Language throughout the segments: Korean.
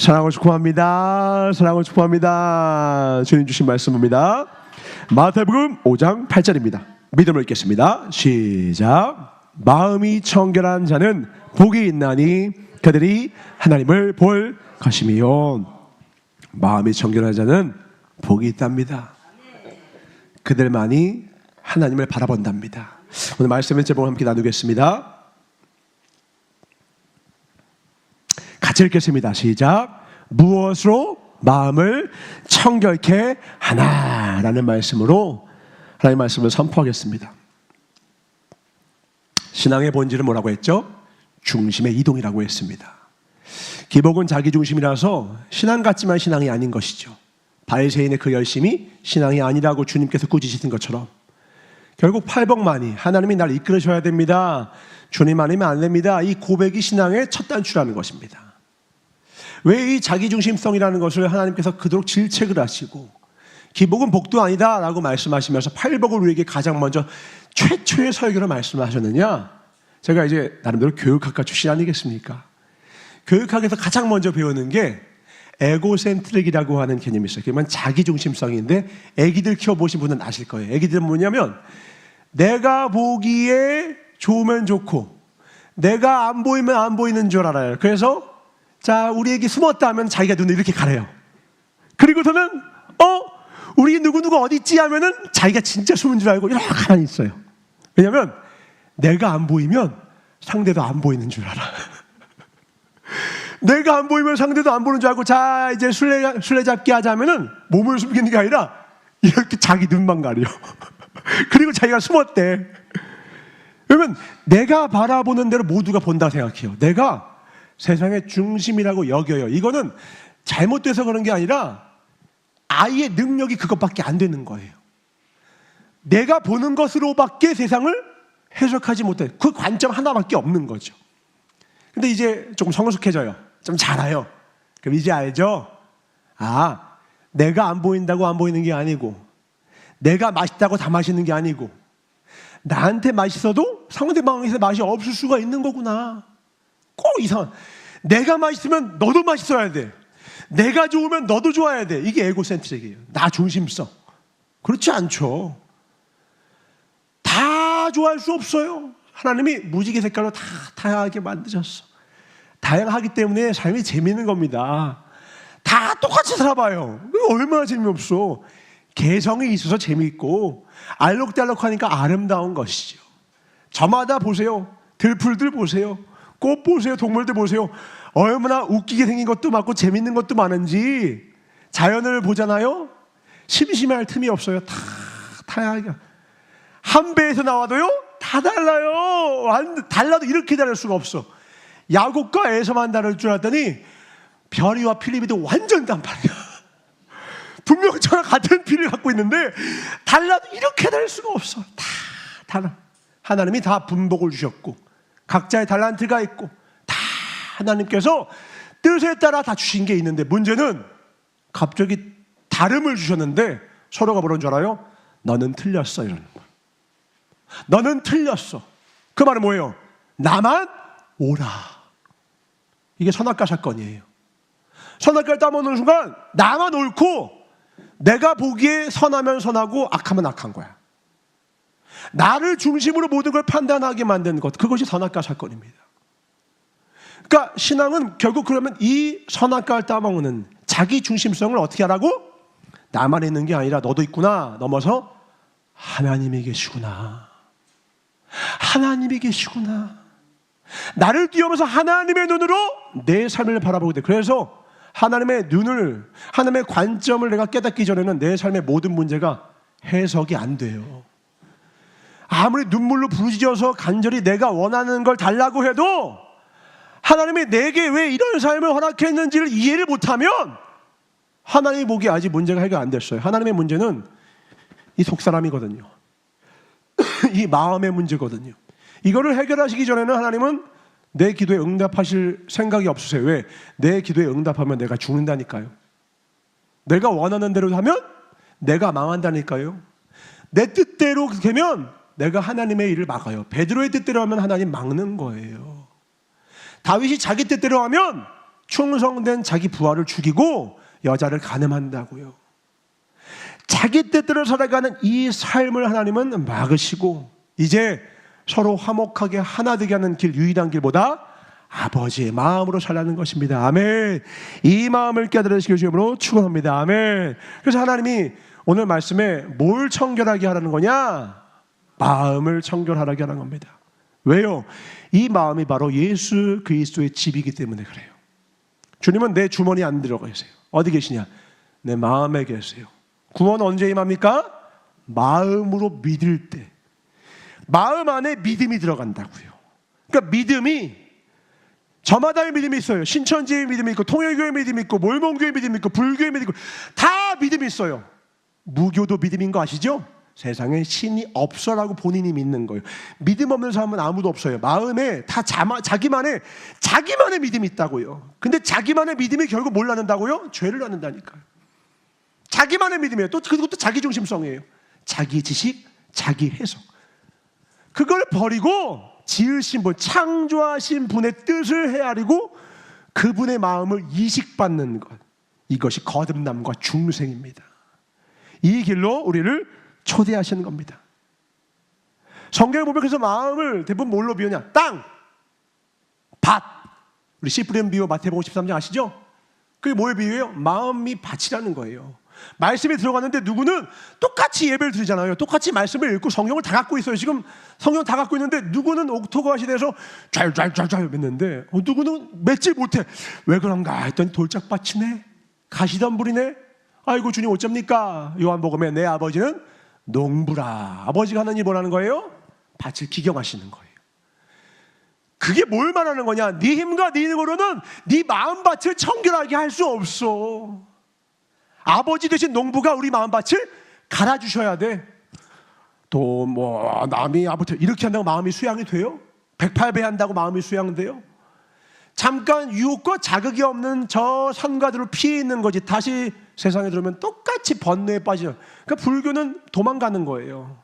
사랑을 축복합니다. 사랑을 축복합니다. 주님 주신 말씀입니다. 마태복음 5장 8절입니다. 믿음을 읽겠습니다. 시작. 마음이 청결한 자는 복이 있나니 그들이 하나님을 볼 것이며. 마음이 청결한 자는 복이 있답니다. 그들만이 하나님을 바라본답니다. 오늘 말씀의 제목을 함께 나누겠습니다. 같이 읽겠습니다. 시작. 무엇으로 마음을 청결케 하나라는 말씀으로 하나님의 말씀을 선포하겠습니다. 신앙의 본질은 뭐라고 했죠? 중심의 이동이라고 했습니다. 기복은 자기 중심이라서 신앙 같지만 신앙이 아닌 것이죠. 바리새인의 그 열심이 신앙이 아니라고 주님께서 꾸짖으신 것처럼 결국 팔복만이 하나님이 날 이끌으셔야 됩니다, 주님 아니면 안 됩니다, 이 고백이 신앙의 첫 단추라는 것입니다. 왜 이 자기중심성이라는 것을 하나님께서 그토록 질책을 하시고 기복은 복도 아니다 라고 말씀하시면서 팔복을 우리에게 가장 먼저 최초의 설교로 말씀하셨느냐? 제가 이제 나름대로 교육학과 출신 아니겠습니까? 교육학에서 가장 먼저 배우는 게 에고센트릭이라고 하는 개념이 있어요. 그러면 자기중심성인데 애기들 키워보신 분은 아실 거예요. 애기들은 뭐냐면 내가 보기에 좋으면 좋고 내가 안 보이면 안 보이는 줄 알아요. 그래서 자, 우리 애기 숨었다 하면 자기가 눈을 이렇게 가려요. 그리고서는 우리 누구누구 어디 있지 하면은 자기가 진짜 숨은 줄 알고 이렇게 가만히 있어요. 왜냐면 내가 안 보이면 상대도 안 보이는 줄 알아. 내가 안 보이면 상대도 안 보는 줄 알고 자 이제 술래잡기 하자면은 몸을 숨기는 게 아니라 이렇게 자기 눈만 가려. 그리고 자기가 숨었대. 그러면 내가 바라보는 대로 모두가 본다 생각해요. 내가 세상의 중심이라고 여겨요. 이거는 잘못돼서 그런 게 아니라 아이의 능력이 그것밖에 안 되는 거예요. 내가 보는 것으로밖에 세상을 해석하지 못해. 그 관점 하나밖에 없는 거죠. 근데 이제 조금 성숙해져요. 좀 자라요. 그럼 이제 알죠? 아, 내가 안 보인다고 안 보이는 게 아니고 내가 맛있다고 다 맛있는 게 아니고 나한테 맛있어도 상대방에서 맛이 없을 수가 있는 거구나. 꼭 이상한. 내가 맛있으면 너도 맛있어야 돼. 내가 좋으면 너도 좋아야 돼. 이게 에고센트릭이에요. 나 중심성. 그렇지 않죠. 다 좋아할 수 없어요. 하나님이 무지개 색깔로 다 다양하게 만드셨어. 다양하기 때문에 삶이 재미있는 겁니다. 다 똑같이 살아봐요. 얼마나 재미없어. 개성이 있어서 재미있고 알록달록하니까 아름다운 것이죠. 저마다 보세요. 들풀들 보세요. 꽃 보세요. 동물들 보세요. 얼마나 웃기게 생긴 것도 많고 재밌는 것도 많은지 자연을 보잖아요. 심심할 틈이 없어요. 다 다양하게. 한 배에서 나와도요 다 달라요. 달라도 이렇게 다를 수가 없어. 야곱과 에서만 다를 줄 알았더니 별이와 필립이도 완전 단판이야. 분명 저랑 같은 피를 갖고 있는데 달라도 이렇게 다를 수가 없어. 다 달라. 하나님이 다 분복을 주셨고 각자의 달란트가 있고 다 하나님께서 뜻에 따라 다 주신 게 있는데 문제는 갑자기 다름을 주셨는데 서로가 뭐라는 줄 알아요? 너는 틀렸어 이러는 거야. 너는 틀렸어. 그 말은 뭐예요? 나만 오라. 이게 선악과 사건이에요. 선악과를 따먹는 순간 나만 옳고 내가 보기에 선하면 선하고 악하면 악한 거야. 나를 중심으로 모든 걸 판단하게 만드는 것, 그것이 선악과 사건입니다. 그러니까 신앙은 결국 그러면 이 선악과를 따먹는 자기 중심성을 어떻게 하라고? 나만 있는 게 아니라 너도 있구나 넘어서 하나님이 계시구나. 하나님이 계시구나. 나를 뛰어넘어서 하나님의 눈으로 내 삶을 바라보게 돼. 그래서 하나님의 눈을, 하나님의 관점을 내가 깨닫기 전에는 내 삶의 모든 문제가 해석이 안 돼요. 아무리 눈물로 부르짖어서 간절히 내가 원하는 걸 달라고 해도 하나님이 내게 왜 이런 삶을 허락했는지를 이해를 못하면 하나님이 보기에 아직 문제가 해결 안 됐어요. 하나님의 문제는 이 속사람이거든요. 이 마음의 문제거든요. 이거를 해결하시기 전에는 하나님은 내 기도에 응답하실 생각이 없으세요. 왜? 내 기도에 응답하면 내가 죽는다니까요. 내가 원하는 대로 하면 내가 망한다니까요. 내 뜻대로 되면 내가 하나님의 일을 막아요. 베드로의 뜻대로 하면 하나님 막는 거예요. 다윗이 자기 뜻대로 하면 충성된 자기 부하를 죽이고 여자를 간음한다고요. 자기 뜻대로 살아가는 이 삶을 하나님은 막으시고 이제 서로 화목하게 하나 되게 하는 길, 유일한 길보다 아버지의 마음으로 살라는 것입니다. 아멘. 이 마음을 깨달으시길 주님으로 축원합니다. 아멘. 그래서 하나님이 오늘 말씀에 뭘 청결하게 하라는 거냐? 마음을 청결하게 하라는 겁니다. 왜요? 이 마음이 바로 예수 그리스도의 집이기 때문에 그래요. 주님은 내 주머니에 안 들어가 계세요. 어디 계시냐? 내 마음에 계세요. 구원은 언제 임합니까? 마음으로 믿을 때. 마음 안에 믿음이 들어간다고요. 그러니까 믿음이 저마다의 믿음이 있어요. 신천지의 믿음이 있고 통일교의 믿음이 있고 몰몬교의 믿음이 있고 불교의 믿음이 있고 다 믿음이 있어요. 무교도 믿음인 거 아시죠? 세상에 신이 없어라고 본인이 믿는 거예요. 믿음 없는 사람은 아무도 없어요. 마음에 다 자기만의 믿음이 있다고요. 근데 자기만의 믿음이 결국 뭘 낳는다고요? 죄를 낳는다니까요. 자기만의 믿음이에요. 또 그것도 자기중심성이에요. 자기 지식, 자기 해석. 그걸 버리고 지으신 분, 창조하신 분의 뜻을 헤아리고 그분의 마음을 이식받는 것. 이것이 거듭남과 중생입니다. 이 길로 우리를 초대하시는 겁니다. 성경에 보면 그래서 마음을 대부분 뭘로 비유냐? 땅, 밭. 우리 씨 뿌리는 비유 마태복음 13장 아시죠? 그게 뭐에 비유예요? 마음이 밭이라는 거예요. 말씀이 들어갔는데 누구는 똑같이 예배를 드리잖아요. 똑같이 말씀을 읽고 성경을 다 갖고 있어요. 지금 성경 다 갖고 있는데 누구는 옥토갓이 돼서 좔좔좔 맺는데 누구는 맺지 못해. 왜 그런가 했더니 돌짝밭이네, 가시덤불이네. 아이고 주님 어쩝니까? 요한복음에 내 아버지는 농부라. 아버지가 하는 일 뭐라는 거예요? 밭을 기경하시는 거예요. 그게 뭘 말하는 거냐? 네 힘과 네 힘으로는 네 마음밭을 청결하게 할 수 없어. 아버지 되신 농부가 우리 마음밭을 갈아주셔야 돼. 또 뭐 남이 아버지 이렇게 한다고 마음이 수양이 돼요? 108배 한다고 마음이 수양돼요? 잠깐 유혹과 자극이 없는 저 선가들을 피해 있는 거지. 다시 세상에 들어오면 똑같이 번뇌에 빠지죠. 그러니까 불교는 도망가는 거예요.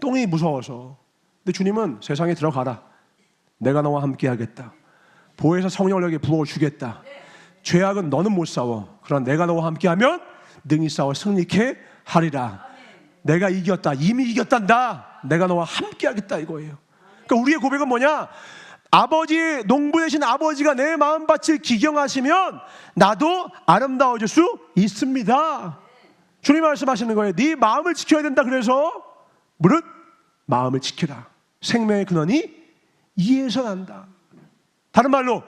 똥이 무서워서. 근데 주님은 세상에 들어가라. 내가 너와 함께 하겠다. 보혜사 성령을 너에게 부어주겠다. 죄악은 너는 못 싸워. 그러나 내가 너와 함께하면 능히 싸워 승리케 하리라. 내가 이겼다. 이미 이겼단다. 내가 너와 함께하겠다 이거예요. 그러니까 우리의 고백은 뭐냐? 아버지, 농부 되신 아버지가 내 마음밭을 기경하시면 나도 아름다워질 수 있습니다. 주님 말씀하시는 거예요. 네 마음을 지켜야 된다. 그래서 무릇 마음을 지켜라. 생명의 근원이 이에서 난다. 다른 말로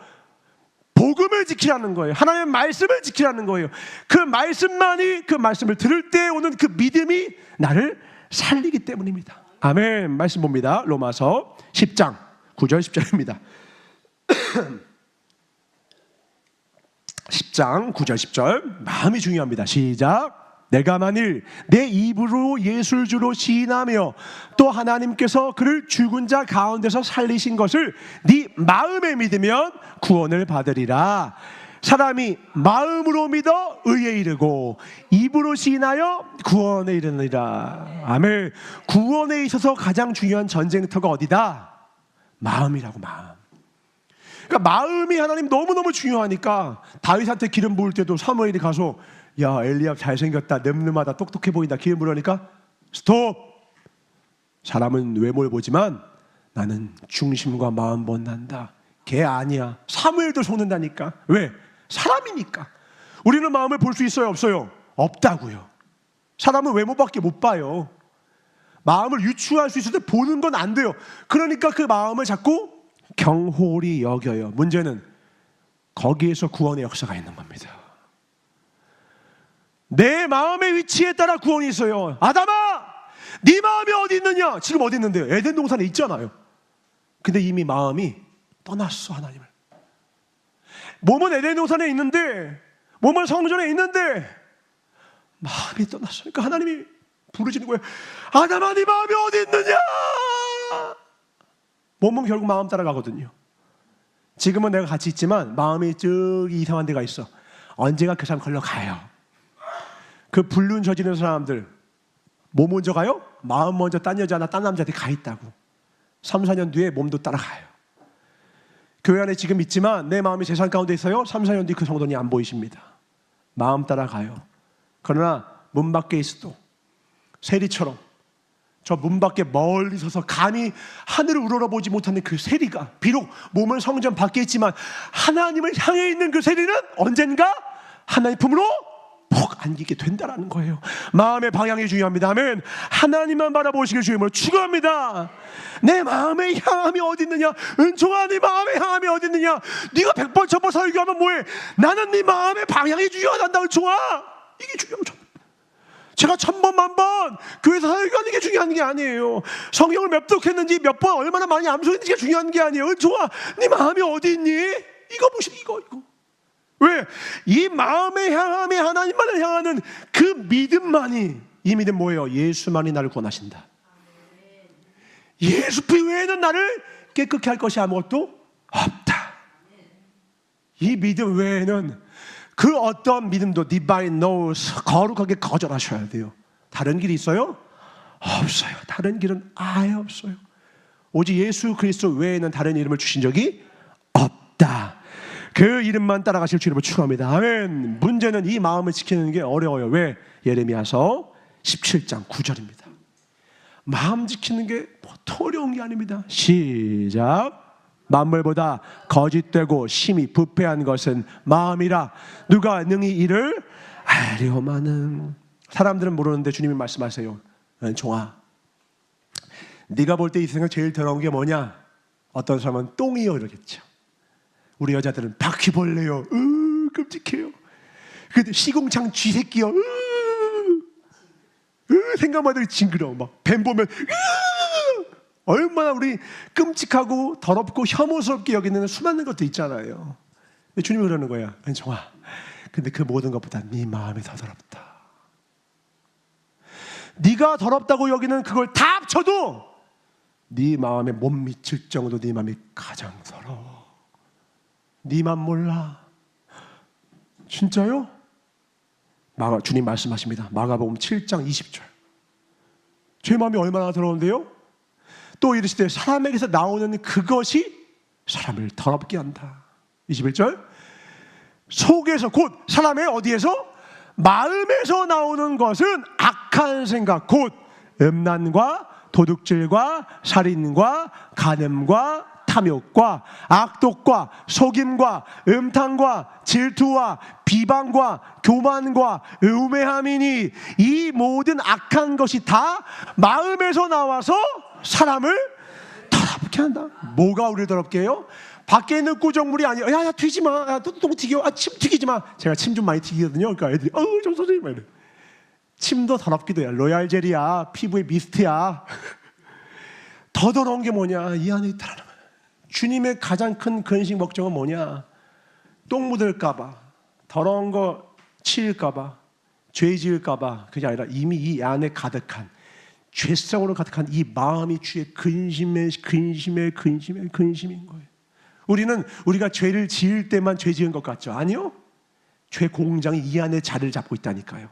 복음을 지키라는 거예요. 하나님의 말씀을 지키라는 거예요. 그 말씀만이 그 말씀을 들을 때 오는 그 믿음이 나를 살리기 때문입니다. 아멘. 말씀 봅니다. 로마서 10장 9절 10절입니다. 10장 9절 10절 마음이 중요합니다. 시작. 내가 만일 내 입으로 예수를 주로 시인하며 또 하나님께서 그를 죽은 자 가운데서 살리신 것을 네 마음에 믿으면 구원을 받으리라. 사람이 마음으로 믿어 의에 이르고 입으로 시인하여 구원에 이르느니라. 아멘. 구원에 있어서 가장 중요한 전쟁터가 어디다? 마음이라고. 마음. 그러니까 마음이 하나님 너무너무 중요하니까 다윗한테 기름 부을 때도 사무엘이 가서 야 엘리압 잘생겼다, 늠름하다, 똑똑해 보인다 기름 부으니까 스톱. 사람은 외모를 보지만 나는 중심과 마음 본단다. 걔 아니야. 사무엘도 속는다니까. 왜? 사람이니까. 우리는 마음을 볼 수 있어요 없어요? 없다고요. 사람은 외모밖에 못 봐요. 마음을 유추할 수 있을 때 보는 건 안 돼요. 그러니까 그 마음을 자꾸 경홀히 여겨요. 문제는 거기에서 구원의 역사가 있는 겁니다. 내 마음의 위치에 따라 구원이 있어요. 아담아, 네 마음이 어디 있느냐? 지금 어디 있는데요? 에덴 동산에 있잖아요. 근데 이미 마음이 떠났어. 하나님을. 몸은 에덴 동산에 있는데, 몸은 성전에 있는데 마음이 떠났어. 그러니까 하나님이 부르시는 거예요. 아담아, 네 마음이 어디 있느냐? 몸은 결국 마음 따라가거든요. 지금은 내가 같이 있지만 마음이 저기 이상한 데가 있어. 언제가 그 사람 걸러 가요. 그 불륜 저지르는 사람들 뭐 먼저 가요? 마음 먼저 딴 여자나 딴 남자한테 가 있다고. 3, 4년 뒤에 몸도 따라가요. 교회 안에 지금 있지만 내 마음이 세상 가운데 있어요. 3, 4년 뒤 그 성도님 안 보이십니다. 마음 따라가요. 그러나 문 밖에 있어도 세리처럼 저 문 밖에 멀리 서서 감히 하늘을 우러러보지 못하는 그 세리가 비록 몸은 성전 밖에 있지만 하나님을 향해 있는 그 세리는 언젠가 하나님 품으로 푹 안기게 된다라는 거예요. 마음의 방향이 중요합니다. 아멘. 하나님만 바라보시길 주님으로 축원합니다. 내 마음의 향함이 어디 있느냐? 은총아, 네 마음의 향함이 어디 있느냐? 네가 100번 1000번 설교하면 뭐해? 나는 네 마음의 방향이 중요하단다. 은총아, 이게 중요한 거죠. 제가 1000번 만번 교회에서 설교하는 게 중요한 게 아니에요. 성경을 몇 독했는지 몇 번 얼마나 많이 암송했는지가 중요한 게 아니에요. 은총아, 네 마음이 어디 있니? 이거 보시면 이거 왜? 이 마음의 향함이 하나님만을 향하는 그 믿음만이, 이 믿음 뭐예요? 예수만이 나를 권하신다. 예수 피 외에는 나를 깨끗게 할 것이 아무것도 없다. 이 믿음 외에는 그 어떤 믿음도 divine knows, 거룩하게 거절하셔야 돼요. 다른 길이 있어요? 없어요. 다른 길은 아예 없어요. 오직 예수 그리스도 외에는 다른 이름을 주신 적이 없다. 그 이름만 따라가실 주님을 축원합니다. 아멘. 문제는 이 마음을 지키는 게 어려워요. 왜? 예레미야서 17장 9절입니다. 마음 지키는 게 보통 어려운 게 아닙니다. 시작. 만물보다 거짓되고 심히 부패한 것은 마음이라 누가 능히 이를 알려마는. 사람들은 모르는데 주님이 말씀하세요. 은총아, 네가 볼 때 이 세상 제일 더러운 게 뭐냐? 어떤 사람은 똥이요 이러겠죠. 우리 여자들은 바퀴벌레요. 끔찍해요. 근데 시궁창 쥐새끼요. 생각만 해도 징그러워. 막 뱀 보면 얼마나 우리 끔찍하고 더럽고 혐오스럽게 여기는 수많은 것도 있잖아요. 근데 주님이 그러는 거야. 은총아, 근데 그 모든 것보다 네 마음이 더 더럽다. 네가 더럽다고 여기는 그걸 다 합쳐도 네 마음에 못 미칠 정도 네 마음이 가장 더러워. 네만 몰라. 진짜요? 주님 말씀하십니다. 마가복음 7장 20절. 제 마음이 얼마나 더러운데요? 또 이르시되 사람에게서 나오는 그것이 사람을 더럽게 한다. 21절. 속에서 곧 사람의 어디에서? 마음에서 나오는 것은 악한 생각, 곧 음란과 도둑질과 살인과 간음과 탐욕과 악독과 속임과 음탕과 질투와 비방과 교만과 우매함이니 이 모든 악한 것이 다 마음에서 나와서 사람을 더럽게 한다. 뭐가 우리를 더럽게 해요? 밖에 있는 꾸정물이 아니에요. 야 튀지 마. 야 똥 튀겨. 침 튀기지 마. 제가 침 좀 많이 튀기거든요. 그러니까 애들이 좀 선생님 이래. 침도 더럽기도 해. 로얄 젤이야. 피부에 미스트야. 더 더러운 게 뭐냐? 이 안에 있다라는 거야. 주님의 가장 큰 근심 걱정은 뭐냐? 똥 묻을까봐, 더러운 거 치일까봐, 죄 지을까봐. 그게 아니라 이미 이 안에 가득한 죄성으로 가득한 이 마음이 주의 근심인 거예요. 우리가 죄를 지을 때만 죄 지은 것 같죠? 아니요. 죄 공장이 이 안에 자리를 잡고 있다니까요.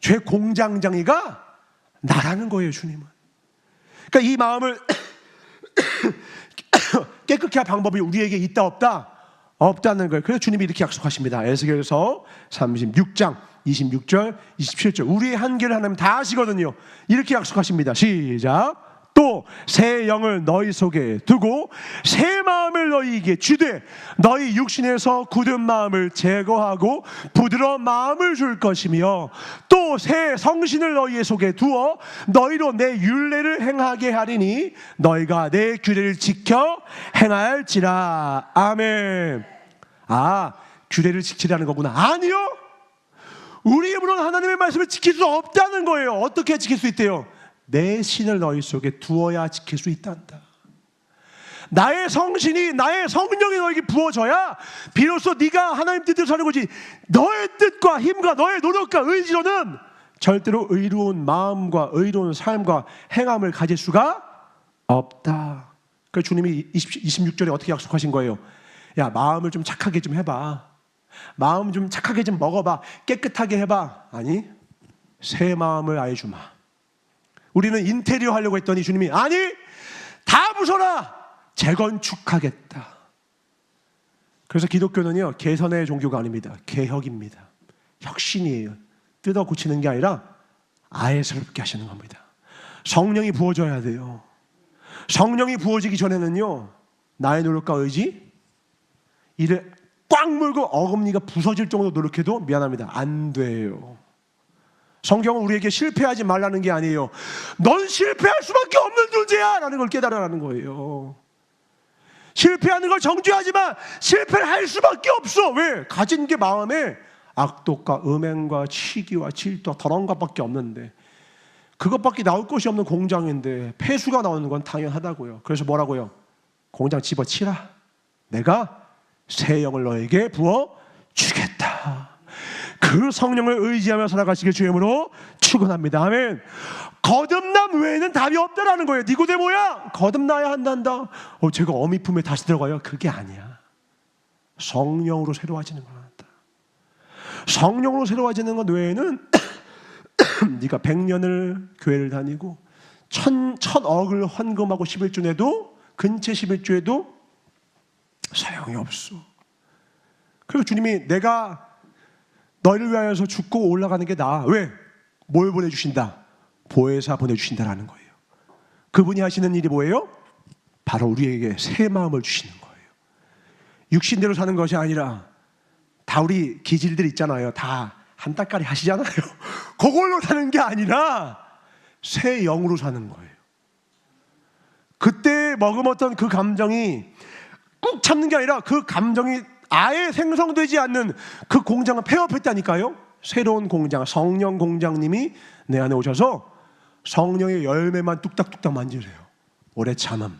죄 공장장이가 나라는 거예요, 주님은. 그러니까 이 마음을 깨끗게 할 방법이 우리에게 있다 없다? 없다는 거예요. 그래서 주님이 이렇게 약속하십니다. 에스겔서 36장 26절 27절. 우리의 한계를 하나님 다 아시거든요. 이렇게 약속하십니다. 시작. 또 새 영을 너희 속에 두고 새 마음을 너희에게 주되 너희 육신에서 굳은 마음을 제거하고 부드러운 마음을 줄 것이며 또 새 성신을 너희 속에 두어 너희로 내 율례를 행하게 하리니 너희가 내 규례를 지켜 행할지라. 아멘. 규례를 지키라는 거구나. 아니요. 우리 힘으로는 하나님의 말씀을 지킬 수 없다는 거예요. 어떻게 지킬 수 있대요? 내 신을 너희 속에 두어야 지킬 수 있단다. 나의 성신이, 나의 성령이 너에게 부어져야 비로소 네가 하나님 뜻대로 사는 거지. 너의 뜻과 힘과 너의 노력과 의지로는 절대로 의로운 마음과 의로운 삶과 행함을 가질 수가 없다. 그래서 주님이 26절에 어떻게 약속하신 거예요? 야, 마음을 좀 착하게 좀 해봐. 마음 좀 착하게 좀 먹어봐. 깨끗하게 해봐. 아니, 새 마음을 아예 주마. 우리는 인테리어 하려고 했더니 주님이 아니, 다 부숴라. 재건축하겠다. 그래서 기독교는요, 개선의 종교가 아닙니다. 개혁입니다. 혁신이에요. 뜯어 고치는 게 아니라 아예 새롭게 하시는 겁니다. 성령이 부어져야 돼요. 성령이 부어지기 전에는요, 나의 노력과 의지, 이를 꽉 물고 어금니가 부서질 정도로 노력해도 미안합니다, 안 돼요. 성경은 우리에게 실패하지 말라는 게 아니에요. 넌 실패할 수밖에 없는 존재야 라는 걸 깨달으라는 거예요. 실패하는 걸 정죄하지만 실패를 할 수밖에 없어. 왜? 가진 게 마음에 악독과 음행과 치기와 질투와 더러운 것밖에 없는데, 그것밖에 나올 것이 없는 공장인데 폐수가 나오는 건 당연하다고요. 그래서 뭐라고요? 공장 집어치라. 내가 새 영을 너에게 부어주겠다. 그 성령을 의지하며 살아가시길 주의 이름으로 축원합니다. 아멘. 거듭남 외에는 답이 없다라는 거예요. 니고데모야, 거듭나야 한단다. 제가 어미 품에 다시 들어가요. 그게 아니야. 성령으로 새로워지는 거란다. 성령으로 새로워지는 것 외에는 네가 100년을 교회를 다니고 1000억을 헌금하고 11조 내도, 근체 11조에도 소용이 없어. 그리고 주님이 내가 너희를 위하여서 죽고 올라가는 게 나아. 왜? 뭘 보내주신다? 보혜사 보내주신다라는 거예요. 그분이 하시는 일이 뭐예요? 바로 우리에게 새 마음을 주시는 거예요. 육신대로 사는 것이 아니라, 다 우리 기질들 있잖아요. 다 한 따까리 하시잖아요. 그걸로 사는 게 아니라 새 영으로 사는 거예요. 그때 머금었던 그 감정이 꾹 참는 게 아니라 그 감정이 아예 생성되지 않는 그 공장을 폐업했다니까요. 새로운 공장, 성령 공장님이 내 안에 오셔서 성령의 열매만 뚝딱뚝딱 만지래요. 오래 참음,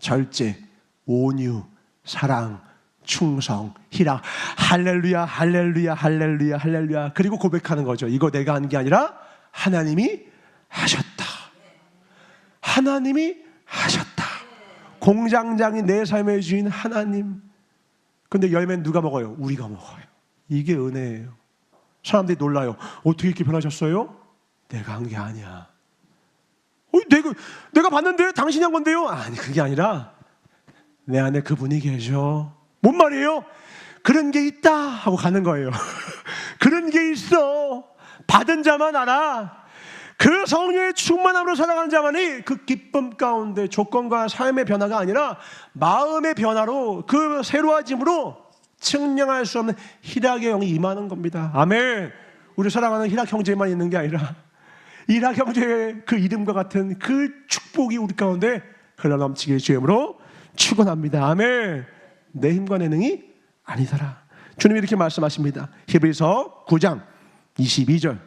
절제, 온유, 사랑, 충성, 희락. 할렐루야, 할렐루야, 할렐루야, 할렐루야. 그리고 고백하는 거죠. 이거 내가 한 게 아니라 하나님이 하셨다. 하나님이 하셨다. 공장장이 내 삶의 주인 하나님. 근데 열매는 누가 먹어요? 우리가 먹어요. 이게 은혜예요. 사람들이 놀라요. 어떻게 이렇게 변하셨어요? 내가 한 게 아니야. 내가 봤는데 당신이 한 건데요? 아니, 그게 아니라 내 안에 그분이 계셔. 뭔 말이에요? 그런 게 있다 하고 가는 거예요. 그런 게 있어. 받은 자만 알아. 그 성령의 충만함으로 살아가는 자만이 그 기쁨 가운데 조건과 삶의 변화가 아니라 마음의 변화로, 그 새로워짐으로 측량할 수 없는 희락의 영이 임하는 겁니다. 아멘. 우리 사랑하는 희락 형제만 있는 게 아니라 희락 형제의 그 이름과 같은 그 축복이 우리 가운데 흘러넘치길 주의 이름으로 축원합니다. 아멘. 내 힘과 내 능이 아니더라. 주님이 이렇게 말씀하십니다. 히브리서 9장 22절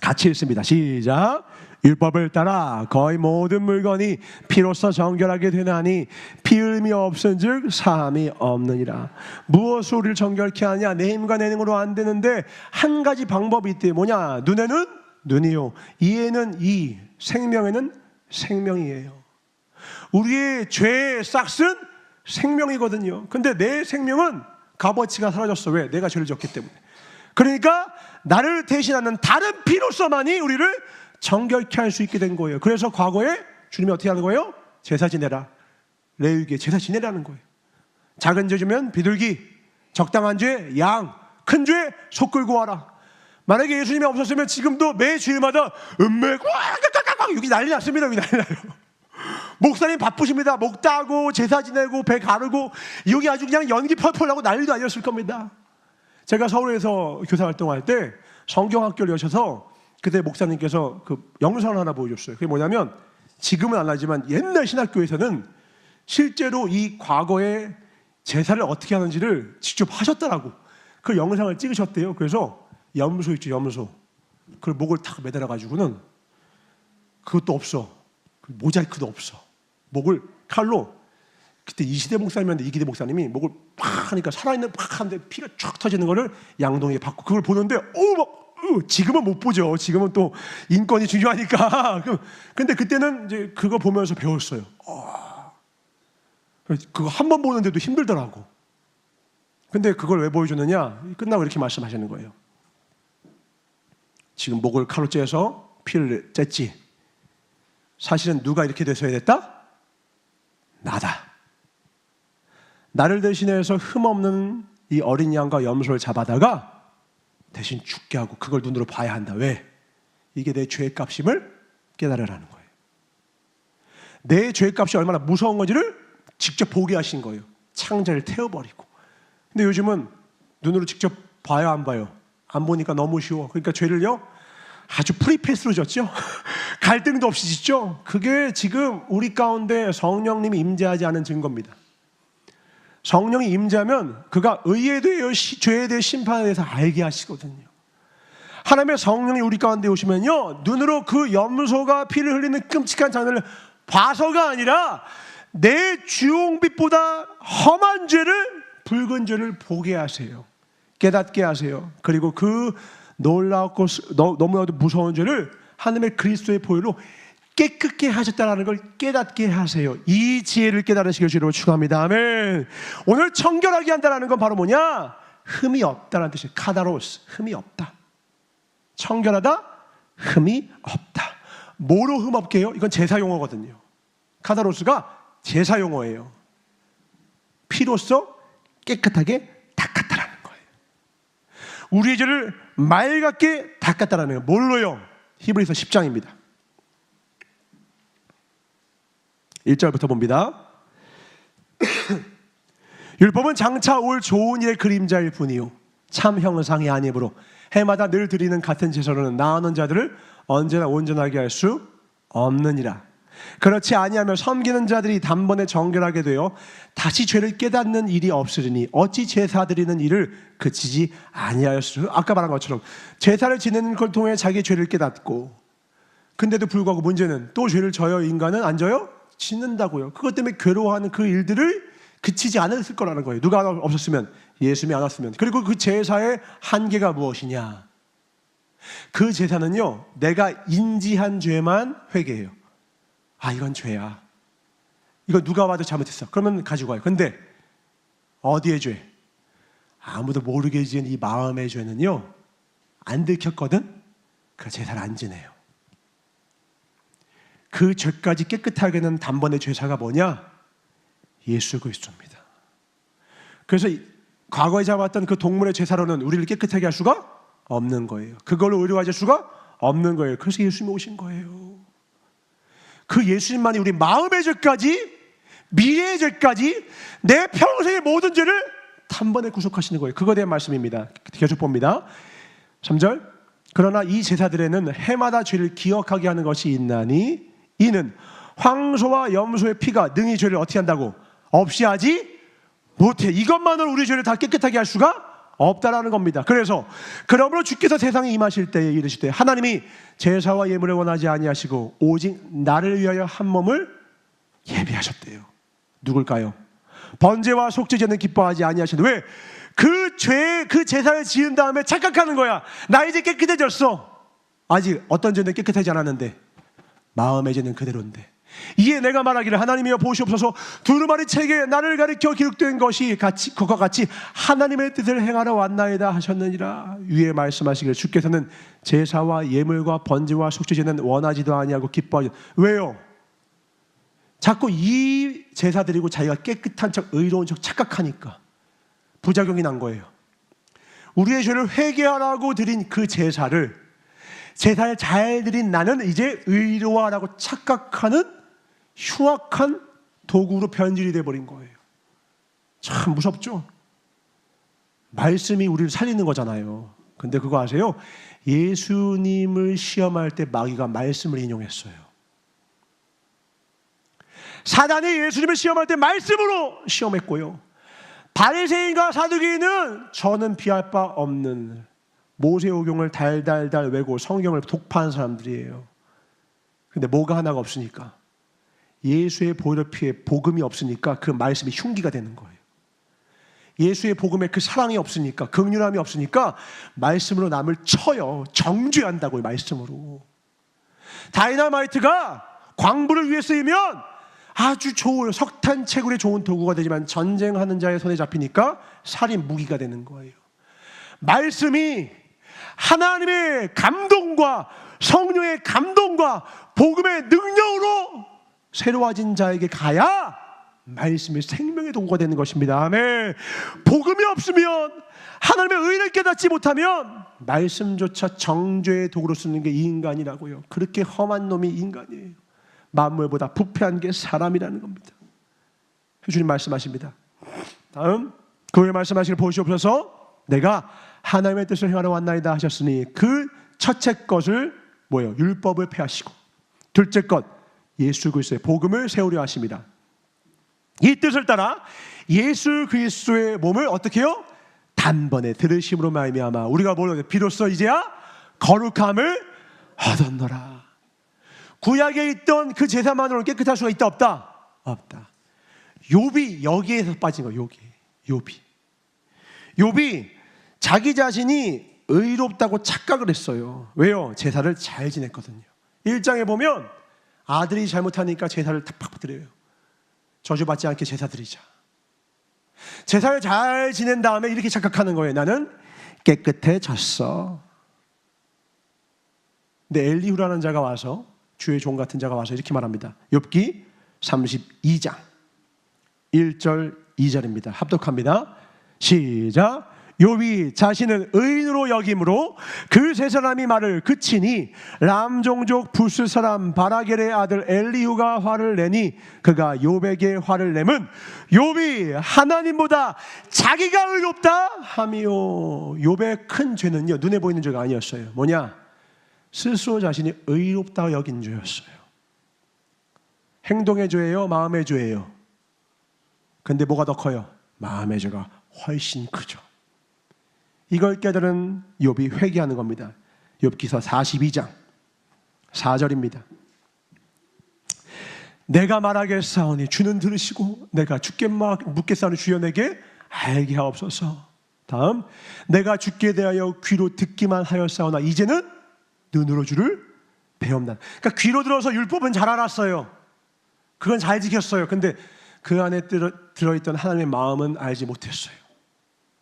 같이 읽습니다. 시작. 율법을 따라 거의 모든 물건이 피로써 정결하게 되나니 피 흘림이 없은즉 사함이 없느니라. 무엇으로 우리를 정결케 하냐? 내 힘과 내 능으로 안 되는데 한 가지 방법이 있대. 뭐냐? 눈에는 눈이요, 이에는 이, 생명에는 생명이에요. 우리의 죄의 싹은 생명이거든요. 근데 내 생명은 값어치가 사라졌어. 왜? 내가 죄를 졌기 때문에. 그러니까 나를 대신하는 다른 피로서만이 우리를 정결케 할 수 있게 된 거예요. 그래서 과거에 주님이 어떻게 하는 거예요? 제사 지내라. 레위기에 제사 지내라는 거예요. 작은 죄 주면 비둘기, 적당한 죄 양, 큰 죄 소 끌고 와라. 만약에 예수님이 없었으면 지금도 매 주일마다 음맥 꽉꽉꽉꽉 여기 난리 났습니다. 여기 난리 나요. 목사님 바쁘십니다. 목 따고 제사 지내고 배 가르고 여기 아주 그냥 연기 펄펄 나고 난리도 아니었을 겁니다. 제가 서울에서 교사 활동할 때 성경학교를 여셔서 그때 목사님께서 그 영상을 하나 보여줬어요. 그게 뭐냐면, 지금은 안 하지만 옛날 신학교에서는 실제로 이 과거에 제사를 어떻게 하는지를 직접 하셨더라고. 그 영상을 찍으셨대요. 그래서 염소 있죠, 염소. 그 목을 탁 매달아 가지고는 그것도 없어. 모자이크도 없어. 목을 칼로, 그때 이시대 목사님이었는데 이기대 목사님이 목을 팍 하니까 살아있는 팍 하는데 피가 쫙 터지는 거를 양동이에 받고 그걸 보는데 지금은 못 보죠. 지금은 또 인권이 중요하니까. 근데 그때는 이제 그거 보면서 배웠어요. 그거 한 번 보는데도 힘들더라고. 근데 그걸 왜 보여줬느냐? 끝나고 이렇게 말씀하시는 거예요. 지금 목을 칼로 째서 피를 쨌지. 사실은 누가 이렇게 되셔야 됐다? 나다. 나를 대신해서 흠없는 이 어린 양과 염소를 잡아다가 대신 죽게 하고 그걸 눈으로 봐야 한다. 왜? 이게 내 죄의 값임을 깨달으라는 거예요. 내 죄의 값이 얼마나 무서운 건지를 직접 보게 하신 거예요. 창자를 태워버리고. 근데 요즘은 눈으로 직접 봐요, 안 봐요? 안 보니까 너무 쉬워. 그러니까 죄를요 아주 프리패스로 졌죠. 갈등도 없이 짓죠. 그게 지금 우리 가운데 성령님이 임재하지 않은 증거입니다. 성령이 임재하면 그가 의에 대해 죄에 대해 심판에 대해서 알게 하시거든요. 하나님의 성령이 우리 가운데 오시면요 눈으로 그 염소가 피를 흘리는 끔찍한 장면을 봐서가 아니라 내 주홍빛보다 험한 죄를, 붉은 죄를 보게 하세요. 깨닫게 하세요. 그리고 그 놀랍고 너무나도 무서운 죄를 하나님의 그리스도의 보혈로 깨끗게 하셨다는 걸 깨닫게 하세요. 이 지혜를 깨달으시길 주로 축원합니다. 아멘. 오늘 청결하게 한다는 건 바로 뭐냐? 흠이 없다는 뜻이에요. 카다로스, 흠이 없다. 청결하다, 흠이 없다. 뭐로 흠 없게 해요? 이건 제사 용어거든요. 카다로스가 제사 용어예요. 피로써 깨끗하게 닦았다라는 거예요. 우리의 죄를 맑게 닦았다라는 거예요. 뭘로요? 히브리서 10장입니다. 1절부터 봅니다. 율법은 장차 올 좋은 일의 그림자일 뿐이요 참 형상이 아니므로 해마다 늘 드리는 같은 제사로는 나아오는 자들을 언제나 온전하게 할 수 없느니라. 그렇지 아니하면 섬기는 자들이 단번에 정결하게 되어 다시 죄를 깨닫는 일이 없으리니 어찌 제사 드리는 일을 그치지 아니하였으리요. 아까 말한 것처럼 제사를 지내는 걸 통해 자기 죄를 깨닫고, 근데도 불구하고 문제는 또 죄를 져요. 인간은 안 져요? 짓는다고요. 그것 때문에 괴로워하는 그 일들을 그치지 않았을 거라는 거예요. 누가 없었으면, 예수님이 안 왔으면. 그리고 그 제사의 한계가 무엇이냐? 그 제사는요 내가 인지한 죄만 회개해요. 아, 이건 죄야. 이거 누가 봐도 잘못했어. 그러면 가지고 와요. 근데 어디의 죄? 아무도 모르게 지은 이 마음의 죄는요 안 들켰거든? 그 제사를 안 지내요. 그 죄까지 깨끗하게 하는 단번에 제사가 뭐냐? 예수 그리스도입니다. 그래서 과거에 잡았던 그 동물의 제사로는 우리를 깨끗하게 할 수가 없는 거예요. 그걸로 의로워질 수가 없는 거예요. 그래서 예수님이 오신 거예요. 그 예수님만이 우리 마음의 죄까지, 미래의 죄까지, 내 평생의 모든 죄를 단번에 구속하시는 거예요. 그거에 대한 말씀입니다. 계속 봅니다. 3절. 그러나 이 제사들에는 해마다 죄를 기억하게 하는 것이 있나니 이는 황소와 염소의 피가 능히 죄를 어떻게 한다고? 없이 하지 못해. 이것만으로 우리 죄를 다 깨끗하게 할 수가 없다라는 겁니다. 그래서 그러므로 주께서 세상에 임하실 때에 이르시되 하나님이 제사와 예물을 원하지 아니하시고 오직 나를 위하여 한 몸을 예비하셨대요. 누굴까요? 번제와 속죄제는 기뻐하지 아니하시는. 왜? 그 제사를 지은 다음에 착각하는 거야. 나 이제 깨끗해졌어. 아직 어떤 죄는 깨끗하지 않았는데 마음의 죄는 그대로인데. 이에 내가 말하기를 하나님이여 보시옵소서 두루마리 책에 나를 가리켜 기록된 것이 그것과 같이 하나님의 뜻을 행하러 왔나이다 하셨느니라. 위에 말씀하시기를 주께서는 제사와 예물과 번제와 속죄제는 원하지도 아니하고 기뻐하지. 왜요? 자꾸 이 제사 드리고 자기가 깨끗한 척 의로운 척 착각하니까 부작용이 난 거예요. 우리의 죄를 회개하라고 드린 그 제사를 잘 드린 나는 이제 의로하라고 착각하는 흉악한 도구로 변질이 돼버린 거예요. 참 무섭죠? 말씀이 우리를 살리는 거잖아요. 근데 그거 아세요? 예수님을 시험할 때 마귀가 말씀을 인용했어요. 사단이 예수님을 시험할 때 말씀으로 시험했고요. 바리새인과 사두개인은 저는 비할 바 없는 모세오경을 달달달 외고 성경을 독파한 사람들이에요. 근데 뭐가 하나가 없으니까, 예수의 보혈의 피에 복음이 없으니까 그 말씀이 흉기가 되는 거예요. 예수의 복음에 그 사랑이 없으니까, 긍휼함이 없으니까 말씀으로 남을 쳐요. 정죄한다고요. 말씀으로. 다이너마이트가 광부를 위해 쓰이면 아주 좋은 석탄 채굴에 좋은 도구가 되지만 전쟁하는 자의 손에 잡히니까 살인 무기가 되는 거예요. 말씀이 하나님의 감동과 성령의 감동과 복음의 능력으로 새로워진 자에게 가야 말씀이 생명의 도구가 되는 것입니다. 아멘. 복음이 없으면, 하나님의 의를 깨닫지 못하면 말씀조차 정죄의 도구로 쓰는 게 이 인간이라고요. 그렇게 험한 놈이 인간이에요. 만물보다 부패한 게 사람이라는 겁니다. 주님 말씀하십니다. 다음, 그 후에 말씀하시길 보시옵소서. 내가 하나님의 뜻을 행하러 왔나이다 하셨으니, 그 첫째 것을 뭐예요? 율법을 폐하시고, 둘째 것 예수 그리스도의 복음을 세우려 하십니다. 이 뜻을 따라 예수 그리스도의 몸을 어떻게 해요? 단번에 들으심으로 말미암아 우리가 뭐라고, 비로소 이제야 거룩함을 얻었노라. 구약에 있던 그 제사만으로는 깨끗할 수가 있다 없다? 없다. 욥이 여기에서 빠진 거예요. 욥이 자기 자신이 의롭다고 착각을 했어요. 왜요? 제사를 잘 지냈거든요. 1장에 보면 아들이 잘못하니까 제사를 팍팍 드려요. 저주받지 않게 제사 드리자. 제사를 잘 지낸 다음에 이렇게 착각하는 거예요. 나는 깨끗해졌어. 근데 엘리후라는 자가 와서, 주의 종 같은 자가 와서 이렇게 말합니다. 욥기 32장 1절 2절입니다. 합독합니다. 시작. 욥이 자신을 의인으로 여김으로 그 세 사람이 말을 그치니 람 종족 부스 사람 바라겔의 아들 엘리후가 화를 내니 그가 욥에게 화를 내면 욥이 하나님보다 자기가 의롭다 하미요. 욥의 큰 죄는요, 눈에 보이는 죄가 아니었어요. 뭐냐? 스스로 자신이 의롭다고 여긴 죄였어요. 행동의 죄예요? 마음의 죄예요? 근데 뭐가 더 커요? 마음의 죄가 훨씬 크죠. 이걸 깨달은 욥이 회개하는 겁니다. 욥기서 42장 4절입니다. 내가 말하겠사오니 주는 들으시고 내가 죽게 묻겠사오니 주여 내게 알게 하옵소서. 다음, 내가 죽게 대하여 귀로 듣기만 하였사오나 이제는 눈으로 주를 배웁니다. 그러니까 귀로 들어서 율법은 잘 알았어요. 그건 잘 지켰어요. 근데 그 안에 들어있던 하나님의 마음은 알지 못했어요.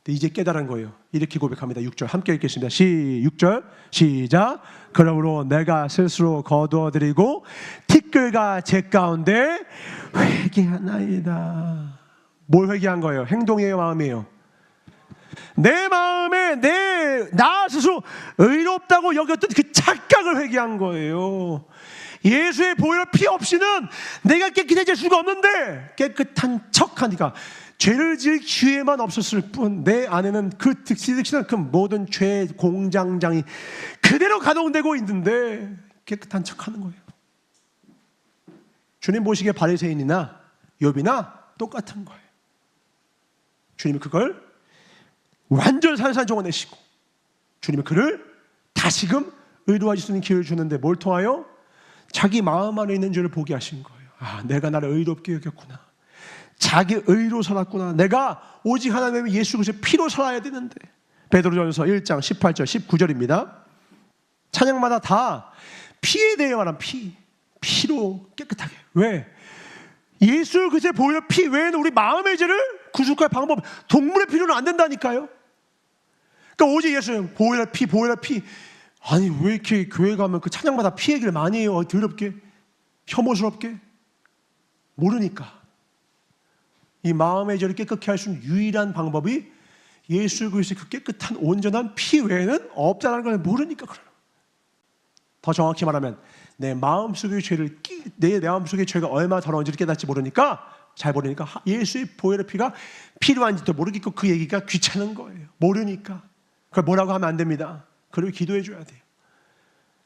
이제 깨달은 거예요. 이렇게 고백합니다. 6절 함께 읽겠습니다. 6절 시작. 그러므로 내가 스스로 거두어드리고 티끌과 제 가운데 회개하나이다. 뭘 회개한 거예요? 행동이에요? 마음이에요? 내 마음에 나 스스로 의롭다고 여겼던 그 착각을 회개한 거예요. 예수의 보혈 피 없이는 내가 깨끗해질 수가 없는데 깨끗한 척하니까, 죄를 지을 기회만 없었을 뿐 내 안에는 그 득실득실한 그 모든 죄의 공장장이 그대로 가동되고 있는데 깨끗한 척하는 거예요. 주님 보시기에 바리새인이나 욥이나 똑같은 거예요. 주님이 그걸 완전 산산정원내시고 주님이 그를 다시금 의로워질 수 있는 기회를 주는데 뭘 통하여? 자기 마음 안에 있는 죄를 보게 하신 거예요. 아, 내가 나를 의롭게 여겼구나. 자기 의로 살았구나. 내가 오직 하나님의 예수 그리스도의 피로 살아야 되는데. 베드로전서 1장 18절 19절입니다. 찬양마다 다 피에 대해 말한 피로 깨끗하게. 왜? 예수 그리스도의 보혈 피 외에는 우리 마음의 죄를 구속할 방법, 동물의 피로는 안 된다니까요. 그러니까 오직 예수 보혈 피. 아니 왜 이렇게 교회 가면 그 찬양마다 피 얘기를 많이 해요? 더럽게, 혐오스럽게. 모르니까. 이 마음의 죄를 깨끗게 할 수 있는 유일한 방법이 예수 그리스도의 그 깨끗한 온전한 피 외에는 없다는 걸 모르니까 그래요. 더 정확히 말하면 내 마음속의 죄를, 내 마음속의 죄가 얼마나 더러운지를 깨닫지 모르니까, 잘 모르니까 예수의 보혈의 피가 필요한지도 모르겠고 그 얘기가 귀찮은 거예요. 모르니까. 그걸 뭐라고 하면 안 됩니다. 그리고 기도해 줘야 돼요.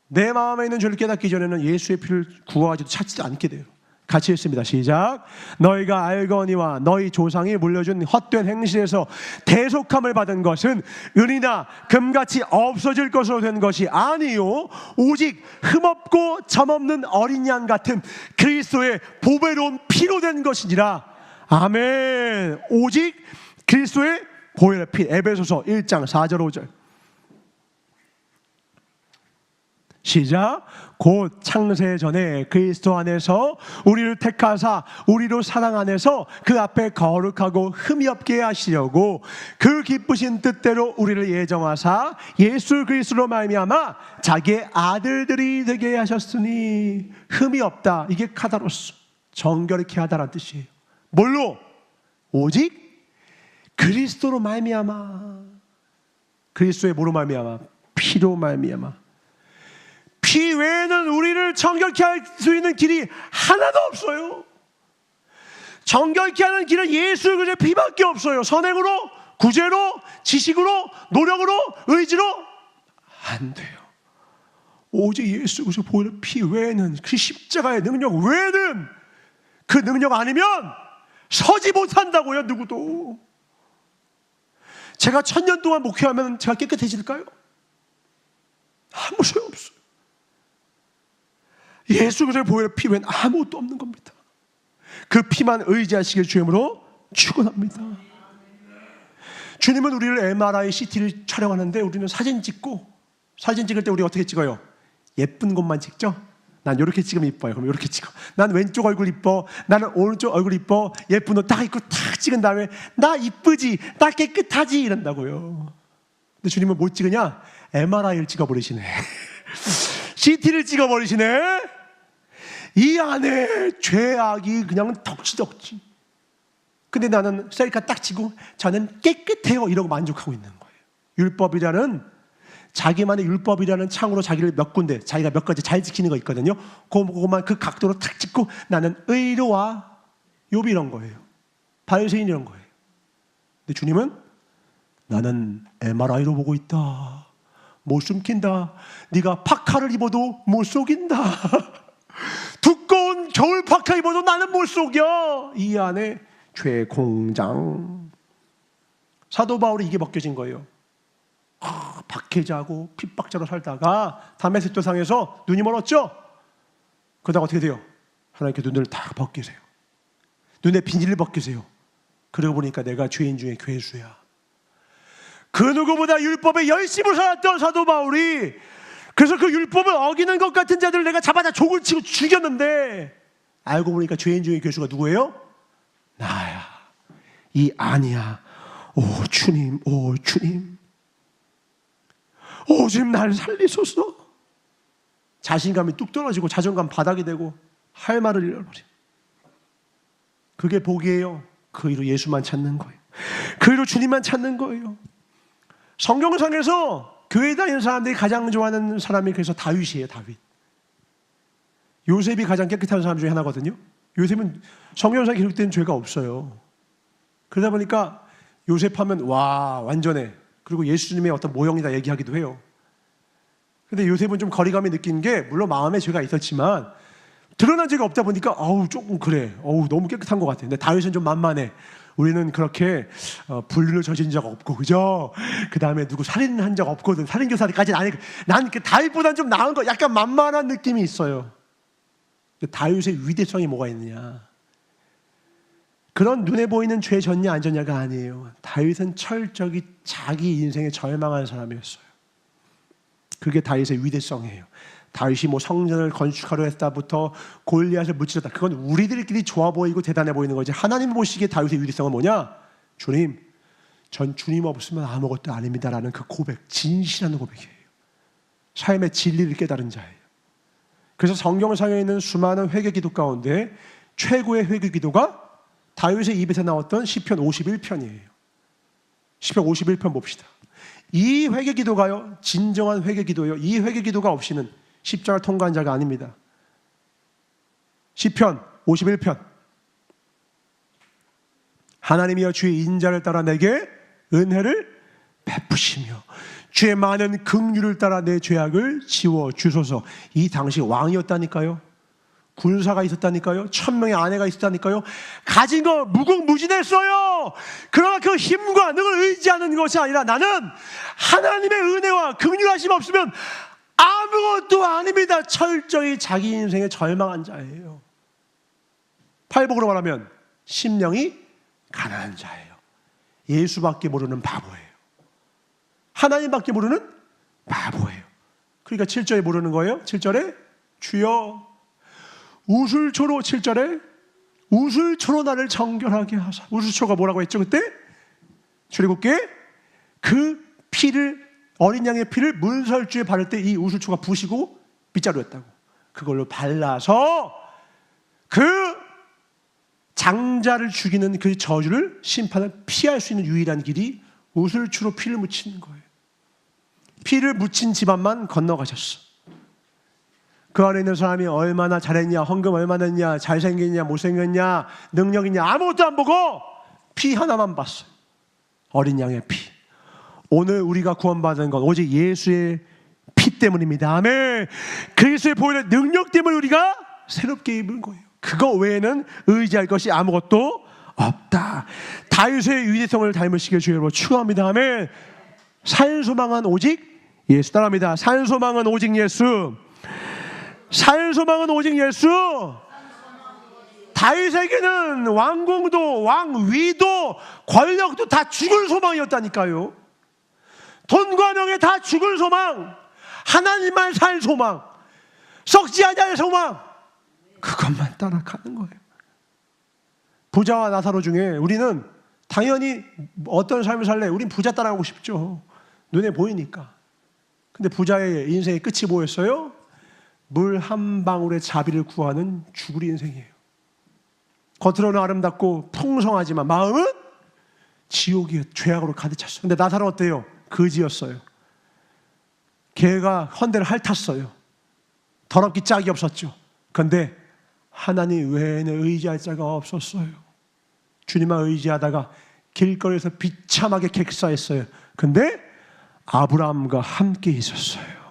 내 마음에 있는 죄를 깨닫기 전에는 예수의 피를 구하지도 찾지도 않게 돼요. 같이 읽습니다. 시작. 너희가 알거니와 너희 조상이 물려준 헛된 행실에서 대속함을 받은 것은 은이나 금같이 없어질 것으로 된 것이 아니요 오직 흠없고 점없는 어린 양 같은 그리스도의 보배로운 피로 된 것이니라. 아멘. 오직 그리스도의 보혈의 피. 에베소서 1장 4절 5절. 시작. 곧 창세 전에 그리스도 안에서 우리를 택하사 우리로 사랑 안에서 그 앞에 거룩하고 흠이 없게 하시려고 그 기쁘신 뜻대로 우리를 예정하사 예수 그리스도로 말미암아 자기의 아들들이 되게 하셨으니. 흠이 없다, 이게 카다로스, 정결케 하다라는 뜻이에요. 뭘로? 오직 그리스도로 말미암아. 그리스도의 뭐로 말미암아? 피로 말미암아. 피 외에는 우리를 정결케 할 수 있는 길이 하나도 없어요. 정결케 하는 길은 예수 그리스도의 피밖에 없어요. 선행으로, 구제로, 지식으로, 노력으로, 의지로 안 돼요. 오직 예수 그리스도 보이는 피 외에는, 그 십자가의 능력 외에는, 그 능력 아니면 서지 못한다고요. 누구도. 제가 1000년 동안 목회하면 제가 깨끗해질까요? 아무 소용없어요. 예수 그리스도의 보혈의 피 외에는 아무것도 없는 겁니다. 그 피만 의지하시길 주님으로 축원합니다. 주님은 우리를 MRI, CT를 촬영하는데 우리는 사진 찍고, 사진 찍을 때 우리 어떻게 찍어요? 예쁜 것만 찍죠? 난 이렇게 찍으면 이뻐요. 그럼 이렇게 찍어. 난 왼쪽 얼굴 이뻐. 나는 오른쪽 얼굴 이뻐. 예쁜 옷 딱 입고 탁 찍은 다음에 나 이쁘지? 나 깨끗하지? 이런다고요. 근데 주님은 못 찍으냐? MRI를 찍어버리시네. CT를 찍어버리시네. 이 안에 죄악이 그냥 덕지덕지. 근데 나는 셀카 딱 찍고 저는 깨끗해요 이러고 만족하고 있는 거예요. 율법이라는, 자기만의 율법이라는 창으로 자기를 몇 군데, 자기가 몇 가지 잘 지키는 거 있거든요. 그거만 그 각도로 탁 찍고 나는 의로와. 욥이 이런 거예요. 바리새인 이런 거예요. 근데 주님은 나는 MRI로 보고 있다. 못 숨긴다. 네가 파카를 입어도 못 속인다. 두꺼운 겨울 파카 입어도 나는 못 속여. 이 안에 죄 공장. 사도 바울이 이게 벗겨진 거예요. 박해자고 핍박자로 살다가 다메섹 도상에서 눈이 멀었죠. 그러다가 어떻게 돼요? 하나님께 눈을 다 벗기세요. 눈의 비닐을 벗기세요. 그러고 보니까 내가 죄인 중에 괴수야. 그 누구보다 율법에 열심히 살았던 사도 바울이, 그래서 그 율법을 어기는 것 같은 자들을 내가 잡아다 족을 치고 죽였는데, 알고 보니까 죄인 중에 괴수가 누구예요? 나야. 이 아니야. 오 주님, 오 주님, 오직 날 살리소서. 자신감이 뚝 떨어지고 자존감 바닥이 되고 할 말을 잃어버려. 그게 복이에요. 그 이로 예수만 찾는 거예요. 그 이로 주님만 찾는 거예요. 성경상에서 교회 다니는 사람들이 가장 좋아하는 사람이 그래서 다윗이에요. 다윗. 요셉이 가장 깨끗한 사람 중에 하나거든요. 요셉은 성경상에 기록된 죄가 없어요. 그러다 보니까 요셉 하면 와 완전해. 그리고 예수님의 어떤 모형이다 얘기하기도 해요. 근데 요셉은 좀 거리감이 느낀 게, 물론 마음에 죄가 있었지만 드러난 죄가 없다 보니까 조금 그래. 너무 깨끗한 것 같아. 근데 다윗은 좀 만만해. 우리는 그렇게 불륜을 저지른 적 없고, 그죠? 그 다음에 누구 살인한 적 없거든. 살인교사까지는 아니고, 난 그 다윗보다는 좀 나은 거, 약간 만만한 느낌이 있어요. 근데 다윗의 위대성이 뭐가 있느냐? 그런 눈에 보이는 죄 졌냐 안 졌냐가 아니에요. 다윗은 철저히 자기 인생에 절망한 사람이었어요. 그게 다윗의 위대성이에요. 다윗이 뭐 성전을 건축하려 했다부터 골리앗을 무찌르다, 그건 우리들끼리 좋아 보이고 대단해 보이는 거지. 하나님 보시기에 다윗의 위대성은 뭐냐? 주님, 전 주님 없으면 아무것도 아닙니다라는 그 고백, 진실한 고백이에요. 삶의 진리를 깨달은 자예요. 그래서 성경상에 있는 수많은 회개 기도 가운데 최고의 회개 기도가 다윗의 입에서 나왔던 시편 51편이에요. 시편 51편 봅시다. 이 회개 기도가요, 진정한 회개 기도예요. 이 회개 기도가 없이는 십자가를 통과한 자가 아닙니다. 시편 51편. 하나님이여 주의 인자를 따라 내게 은혜를 베푸시며 주의 많은 긍휼을 따라 내 죄악을 지워 주소서. 이 당시 왕이었다니까요. 군사가 있었다니까요. 1000명의 아내가 있었다니까요. 가진 거 무궁무진했어요. 그러나 그 힘과 능을 의지하는 것이 아니라 나는 하나님의 은혜와 긍휼하심 없으면 아무것도 아닙니다. 철저히 자기 인생에 절망한 자예요. 팔복으로 말하면 심령이 가난한 자예요. 예수밖에 모르는 바보예요. 하나님밖에 모르는 바보예요. 그러니까 7절에 모르는 거예요. 7절에 주여 우슬초로 7절에 우슬초로 나를 정결하게 하사. 우슬초가 뭐라고 했죠 그때? 출애굽기에 그 피를 어린 양의 피를 문설주에 바를 때 이 우슬초가 부시고 빗자루였다고. 그걸로 발라서 그 장자를 죽이는 그 저주를 심판을 피할 수 있는 유일한 길이 우슬초로 피를 묻히는 거예요. 피를 묻힌 집안만 건너가셨어. 그 안에 있는 사람이 얼마나 잘했냐, 헌금 얼마나 했냐, 잘생겼냐, 못생겼냐, 능력 있냐 아무것도 안 보고 피 하나만 봤어요. 어린 양의 피. 오늘 우리가 구원받은 건 오직 예수의 피 때문입니다. 아멘. 그리스도의 보혈의 능력 때문에 우리가 새롭게 입은 거예요. 그거 외에는 의지할 것이 아무것도 없다. 다윗의 위대성을 닮으시길 주의 이름으로 축원합니다. 아멘. 산 소망은 오직 예수. 따라합니다. 산 소망은 오직 예수. 산 소망은 오직 예수. 다윗에게는 왕궁도 왕위도 권력도 다 죽을 소망이었다니까요. 돈과 명예 다 죽을 소망, 하나님만 살 소망, 썩지 않을 소망, 그것만 따라가는 거예요. 부자와 나사로 중에 우리는 당연히 어떤 삶을 살래? 우린 부자 따라가고 싶죠. 눈에 보이니까. 근데 부자의 인생의 끝이 뭐였어요? 물 한 방울의 자비를 구하는 죽을 인생이에요. 겉으로는 아름답고 풍성하지만 마음은 지옥이에요. 죄악으로 가득 찼어요. 근데 나사로 어때요? 거지였어요. 걔가 헌대를 핥았어요. 더럽기 짝이 없었죠. 그런데 하나님 외에는 의지할 자가 없었어요. 주님만 의지하다가 길거리에서 비참하게 객사했어요. 근데 아브라함과 함께 있었어요.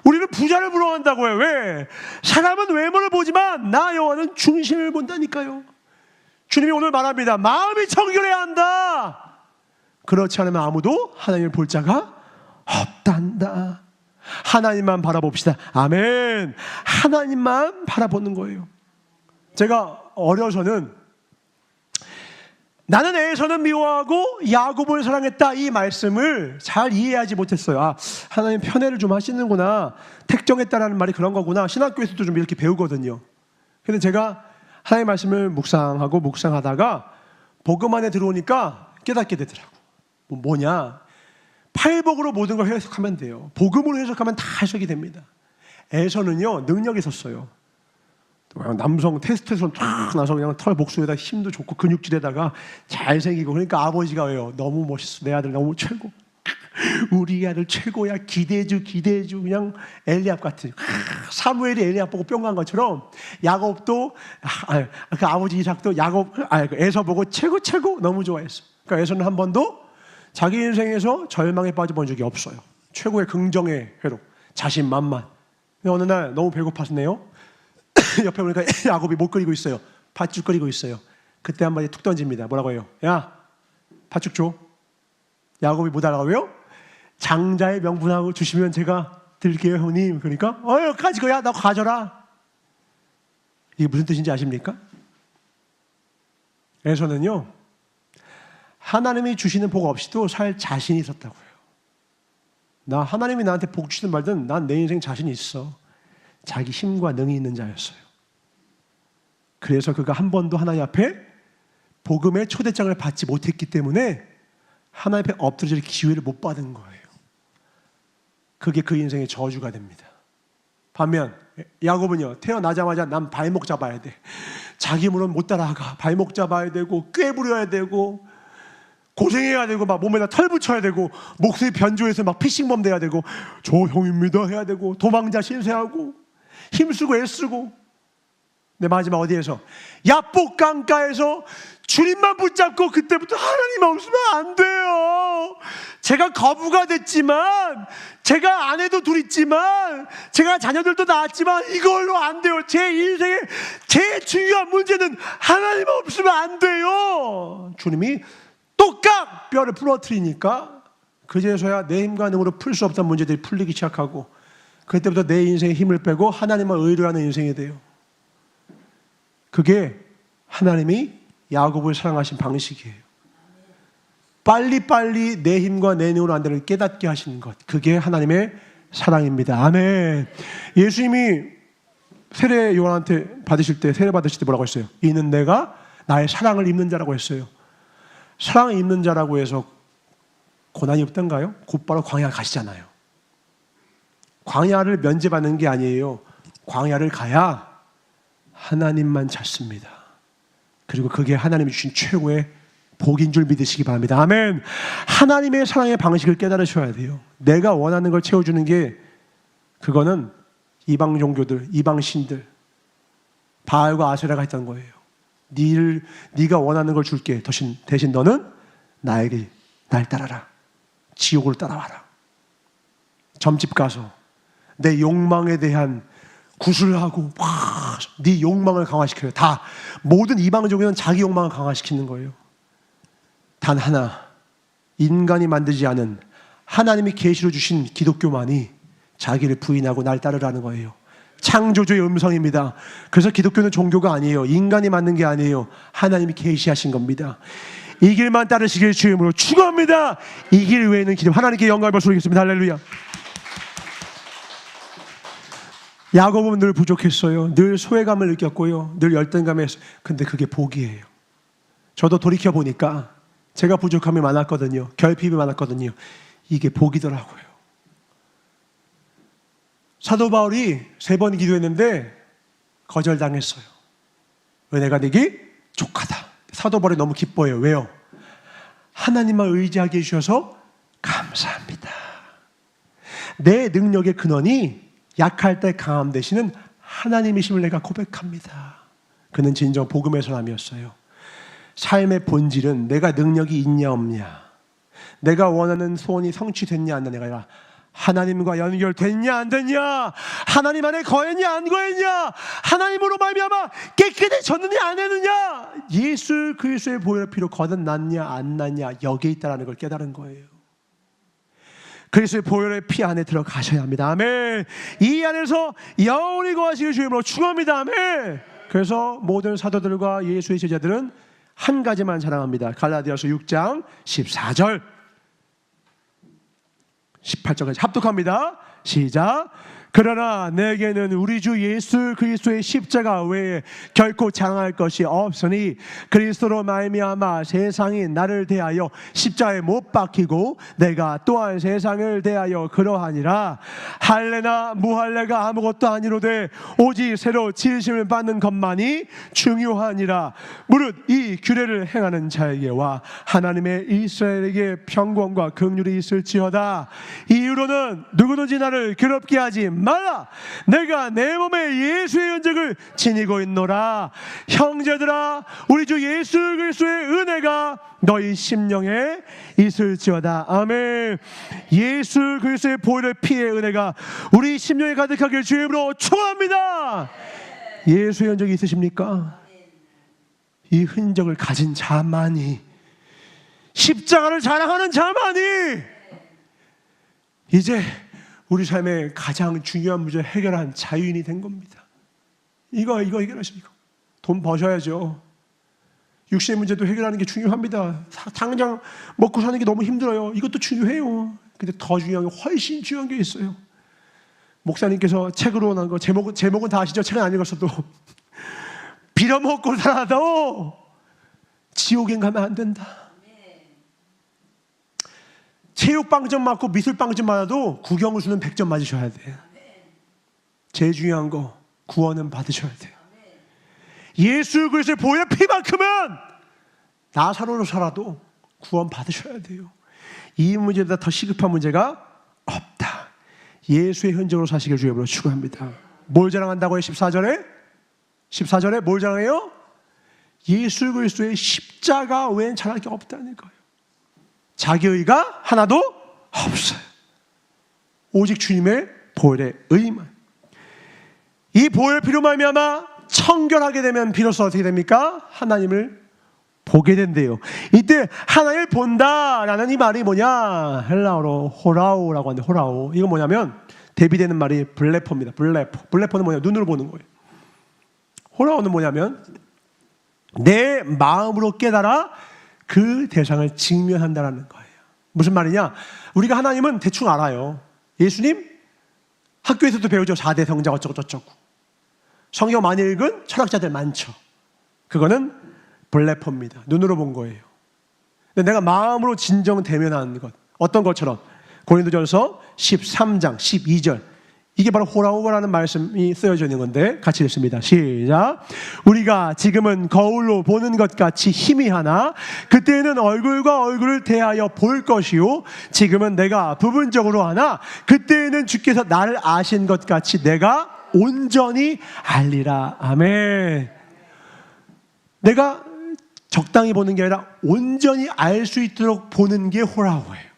우리는 부자를 부러워한다고요. 왜? 사람은 외모를 보지만 나 여호와는 중심을 본다니까요. 주님이 오늘 말합니다. 마음이 청결해야 한다. 그렇지 않으면 아무도 하나님을 볼 자가 없단다. 하나님만 바라봅시다. 아멘. 하나님만 바라보는 거예요. 제가 어려서는 나는 에서는 미워하고 야곱을 사랑했다 이 말씀을 잘 이해하지 못했어요. 아, 하나님 편애를 좀 하시는구나, 택정했다라는 말이 그런 거구나. 신학교에서도 좀 이렇게 배우거든요. 근데 제가 하나님 말씀을 묵상하다가 복음 안에 들어오니까 깨닫게 되더라고. 뭐냐, 팔복으로 모든 걸 해석하면 돼요. 복음으로 해석하면 다 해석이 됩니다. 에서는요 능력이 있었어요. 남성 테스토스테론 쫙 나서 그냥 털 복수에다 힘도 좋고 근육질에다가 잘생기고. 그러니까 아버지가 왜요? 너무 멋있어, 내 아들 너무 최고, 우리 아들 최고야, 기대주 그냥 엘리압 같은. 사무엘이 엘리압 보고 뿅 간 것처럼 야곱도 그 아버지 이삭도 에서 보고 최고 너무 좋아했어. 그러니까 에서는 한 번도 자기 인생에서 절망에 빠져본 적이 없어요. 최고의 긍정의 회로, 자신만만. 근데 어느 날 너무 배고팠네요. 옆에 보니까 야곱이 못 끓이고 있어요. 팥죽 끓이고 있어요. 그때 한마디 툭 던집니다. 뭐라고 해요? 야, 팥죽 줘. 야곱이 못 알아가고요. 장자의 명분하고 주시면 제가 드릴게요, 형님. 그러니까 가지고 야, 나 가져라. 이게 무슨 뜻인지 아십니까? 에서는요 하나님이 주시는 복 없이도 살 자신이 있었다고요. 하나님이 나한테 복 주시든 말든 난 내 인생 자신이 있어. 자기 힘과 능이 있는 자였어요. 그래서 그가 한 번도 하나님 앞에 복음의 초대장을 받지 못했기 때문에 하나님 앞에 엎드릴 기회를 못 받은 거예요. 그게 그 인생의 저주가 됩니다. 반면 야곱은요 태어나자마자 난 발목 잡아야 돼. 자기 힘으로는 못 따라가. 발목 잡아야 되고 꾀부려야 되고 고생해야 되고 막 몸에다 털 붙여야 되고 목소리 변조해서 막 피싱범 돼야 되고 저 형입니다 해야 되고 도망자 신세하고 힘쓰고 애쓰고. 근데 마지막 어디에서? 야복 강가에서 주님만 붙잡고 그때부터 하나님 없으면 안 돼요. 제가 거부가 됐지만, 제가 아내도 둘 있지만, 제가 자녀들도 낳았지만 이걸로 안 돼요. 제 인생의 제일 중요한 문제는 하나님 없으면 안 돼요. 주님이 똑깍 뼈를 부러뜨리니까 그제서야 내 힘과 능으로 풀 수 없던 문제들이 풀리기 시작하고, 그때부터 내 인생에 힘을 빼고 하나님을 의뢰하는 인생이 돼요. 그게 하나님이 야곱을 사랑하신 방식이에요. 빨리빨리 내 힘과 내 능으로 안 되는 깨닫게 하시는 것, 그게 하나님의 사랑입니다. 아멘. 예수님이 세례 요한한테 받으실 때, 세례 받으실 때 뭐라고 했어요? 이는 내가 나의 사랑을 입는 자라고 했어요. 사랑을 입는 자라고 해서 고난이 없던가요? 곧바로 광야 가시잖아요. 광야를 면제받는 게 아니에요. 광야를 가야 하나님만 찾습니다. 그리고 그게 하나님이 주신 최고의 복인 줄 믿으시기 바랍니다. 아멘. 하나님의 사랑의 방식을 깨달으셔야 돼요. 내가 원하는 걸 채워주는 게, 그거는 이방 종교들, 이방 신들, 바알과 아세라가 했던 거예요. 네가 원하는 걸 줄게. 대신 너는 나에게 날 따라라. 지옥을 따라와라. 점집 가서 내 욕망에 대한 구술하고 네 욕망을 강화시켜요. 다 모든 이방 종교는 자기 욕망을 강화시키는 거예요. 단 하나, 인간이 만들지 않은 하나님이 계시로 주신 기독교만이 자기를 부인하고 날 따르라는 거예요. 창조주의 음성입니다. 그래서 기독교는 종교가 아니에요. 인간이 만든 게 아니에요. 하나님이 계시하신 겁니다. 이 길만 따르시길 주임으로 축원합니다. 이 길 외에는 기도, 하나님께 영광을 돌리겠습니다. 할렐루야. 야곱은 늘 부족했어요. 늘 소외감을 느꼈고요. 늘 열등감했어요. 근데 그게 복이에요. 저도 돌이켜보니까 제가 부족함이 많았거든요. 결핍이 많았거든요. 이게 복이더라고요. 사도 바울이 3번 기도했는데 거절당했어요. 은혜가 되기 족하다. 사도 바울이 너무 기뻐요. 왜요? 하나님만 의지하게 해주셔서 감사합니다. 내 능력의 근원이 약할 때 강함 되시는 하나님이심을 내가 고백합니다. 그는 진정 복음의 사람이었어요. 삶의 본질은 내가 능력이 있냐 없냐, 내가 원하는 소원이 성취됐냐 안 됐냐가 아니라 하나님과 연결됐냐 안 됐냐, 하나님 안에 거했냐 안 거했냐, 하나님으로 말미암아 깨끗해졌느냐 안 했느냐, 예수 그리스도의 보혈의 피로 거듭났냐 안 났냐, 여기에 있다는 걸 깨달은 거예요. 그리스도의 보혈의 피 안에 들어가셔야 합니다. 아멘. 이 안에서 영원히 거하시길 주임으로 축원합니다. 아멘. 그래서 모든 사도들과 예수의 제자들은 한 가지만 자랑합니다. 갈라디아서 6장 14절 18절까지 합독합니다. 시작. 그러나 내게는 우리 주 예수 그리스도의 십자가 외에 결코 자랑할 것이 없으니 그리스도로 말미암아 세상이 나를 대하여 십자가에 못 박히고 내가 또한 세상을 대하여 그러하니라. 할례나 무할례가 아무것도 아니로되 오직 새로 지으심을 받는 것만이 중요하니라. 무릇 이 규례를 행하는 자에게와 하나님의 이스라엘에게 평강과 긍휼이 있을지어다. 이유로는 누구든지 나를 괴롭게 하지 말라. 내가 내 몸에 예수의 연적을 지니고 있노라. 형제들아, 우리 주 예수 그리스도의 은혜가 너희 심령에 있을지어다. 아멘. 예수 그리스도의 보혈의 피의 은혜가 우리 심령에 가득하길 주임으로 축원합니다. 예수의 흔적이 있으십니까? 이 흔적을 가진 자만이, 십자가를 자랑하는 자만이 이제 우리 삶의 가장 중요한 문제 해결한 자유인이 된 겁니다. 이거 해결하십니까? 돈 버셔야죠. 육신의 문제도 해결하는 게 중요합니다. 당장 먹고 사는 게 너무 힘들어요. 이것도 중요해요. 근데 더 중요한 게, 훨씬 중요한 게 있어요. 목사님께서 책으로 난 거, 제목은 다 아시죠? 책은 안 읽었어도 빌어먹고 살아도 지옥엔 가면 안 된다. 체육빵점 맞고 미술빵점 맞아도 구경수는 100점 맞으셔야 돼요. 제일 중요한 거, 구원은 받으셔야 돼요. 예수 그리스도의 보혈의 피만큼은 나사로로 살아도 구원 받으셔야 돼요. 이 문제보다 더 시급한 문제가 없다. 예수의 흔적으로 사시길 주님으로 축원합니다. 뭘 자랑한다고요? 14절에 뭘 자랑해요? 예수 그리스도의 십자가 외엔 자랑할 게 없다는 거예요. 자기 의가 하나도 없어요. 오직 주님의 보혈의 의만. 이 보혈 피로 말미암아 청결하게 되면 비로소 어떻게 됩니까? 하나님을 보게 된대요. 이때 하나님을 본다라는 이 말이 뭐냐? 헬라어로 호라오라고 하는데, 호라오, 이건 뭐냐면 대비되는 말이 블레포입니다. 블레포는 뭐냐? 눈으로 보는 거예요. 호라오는 뭐냐면 내 마음으로 깨달아 그 대상을 직면한다는 거예요. 무슨 말이냐? 우리가 하나님은 대충 알아요. 예수님 학교에서도 배우죠. 4대 성자 어쩌고 저쩌고. 성경 많이 읽은 철학자들 많죠. 그거는 블레퍼입니다. 눈으로 본 거예요. 근데 내가 마음으로 진정 대면하는 것, 어떤 것처럼 고린도전서 13장 12절, 이게 바로 호라우라는 말씀이 쓰여져 있는 건데 같이 읽습니다. 시작. 우리가 지금은 거울로 보는 것 같이 희미하나 그때는 얼굴과 얼굴을 대하여 볼 것이요 지금은 내가 부분적으로 하나 그때는 주께서 나를 아신 것 같이 내가 온전히 알리라. 아멘. 내가 적당히 보는 게 아니라 온전히 알 수 있도록 보는 게 호라우예요.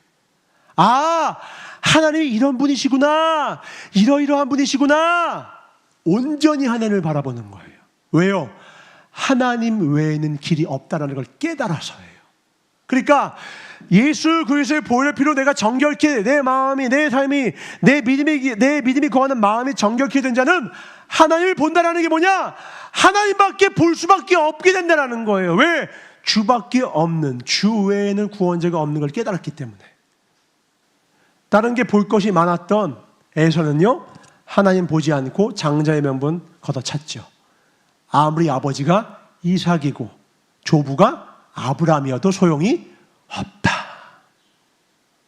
아, 하나님이 이런 분이시구나, 이러이러한 분이시구나. 온전히 하나님을 바라보는 거예요. 왜요? 하나님 외에는 길이 없다는 걸 깨달아서예요. 그러니까 예수 그리스도의 보혈의 피로 내가 정결케, 내 마음이, 내 삶이, 내 믿음이 거하는 마음이 정결케 된 자는 하나님을 본다라는 게 뭐냐? 하나님밖에 볼 수밖에 없게 된다는 거예요. 왜? 주밖에 없는, 주 외에는 구원자가 없는 걸 깨달았기 때문에. 다른 게 볼 것이 많았던 에서는요, 하나님 보지 않고 장자의 명분 걷어찼죠. 아무리 아버지가 이삭이고 조부가 아브라함이어도 소용이 없다.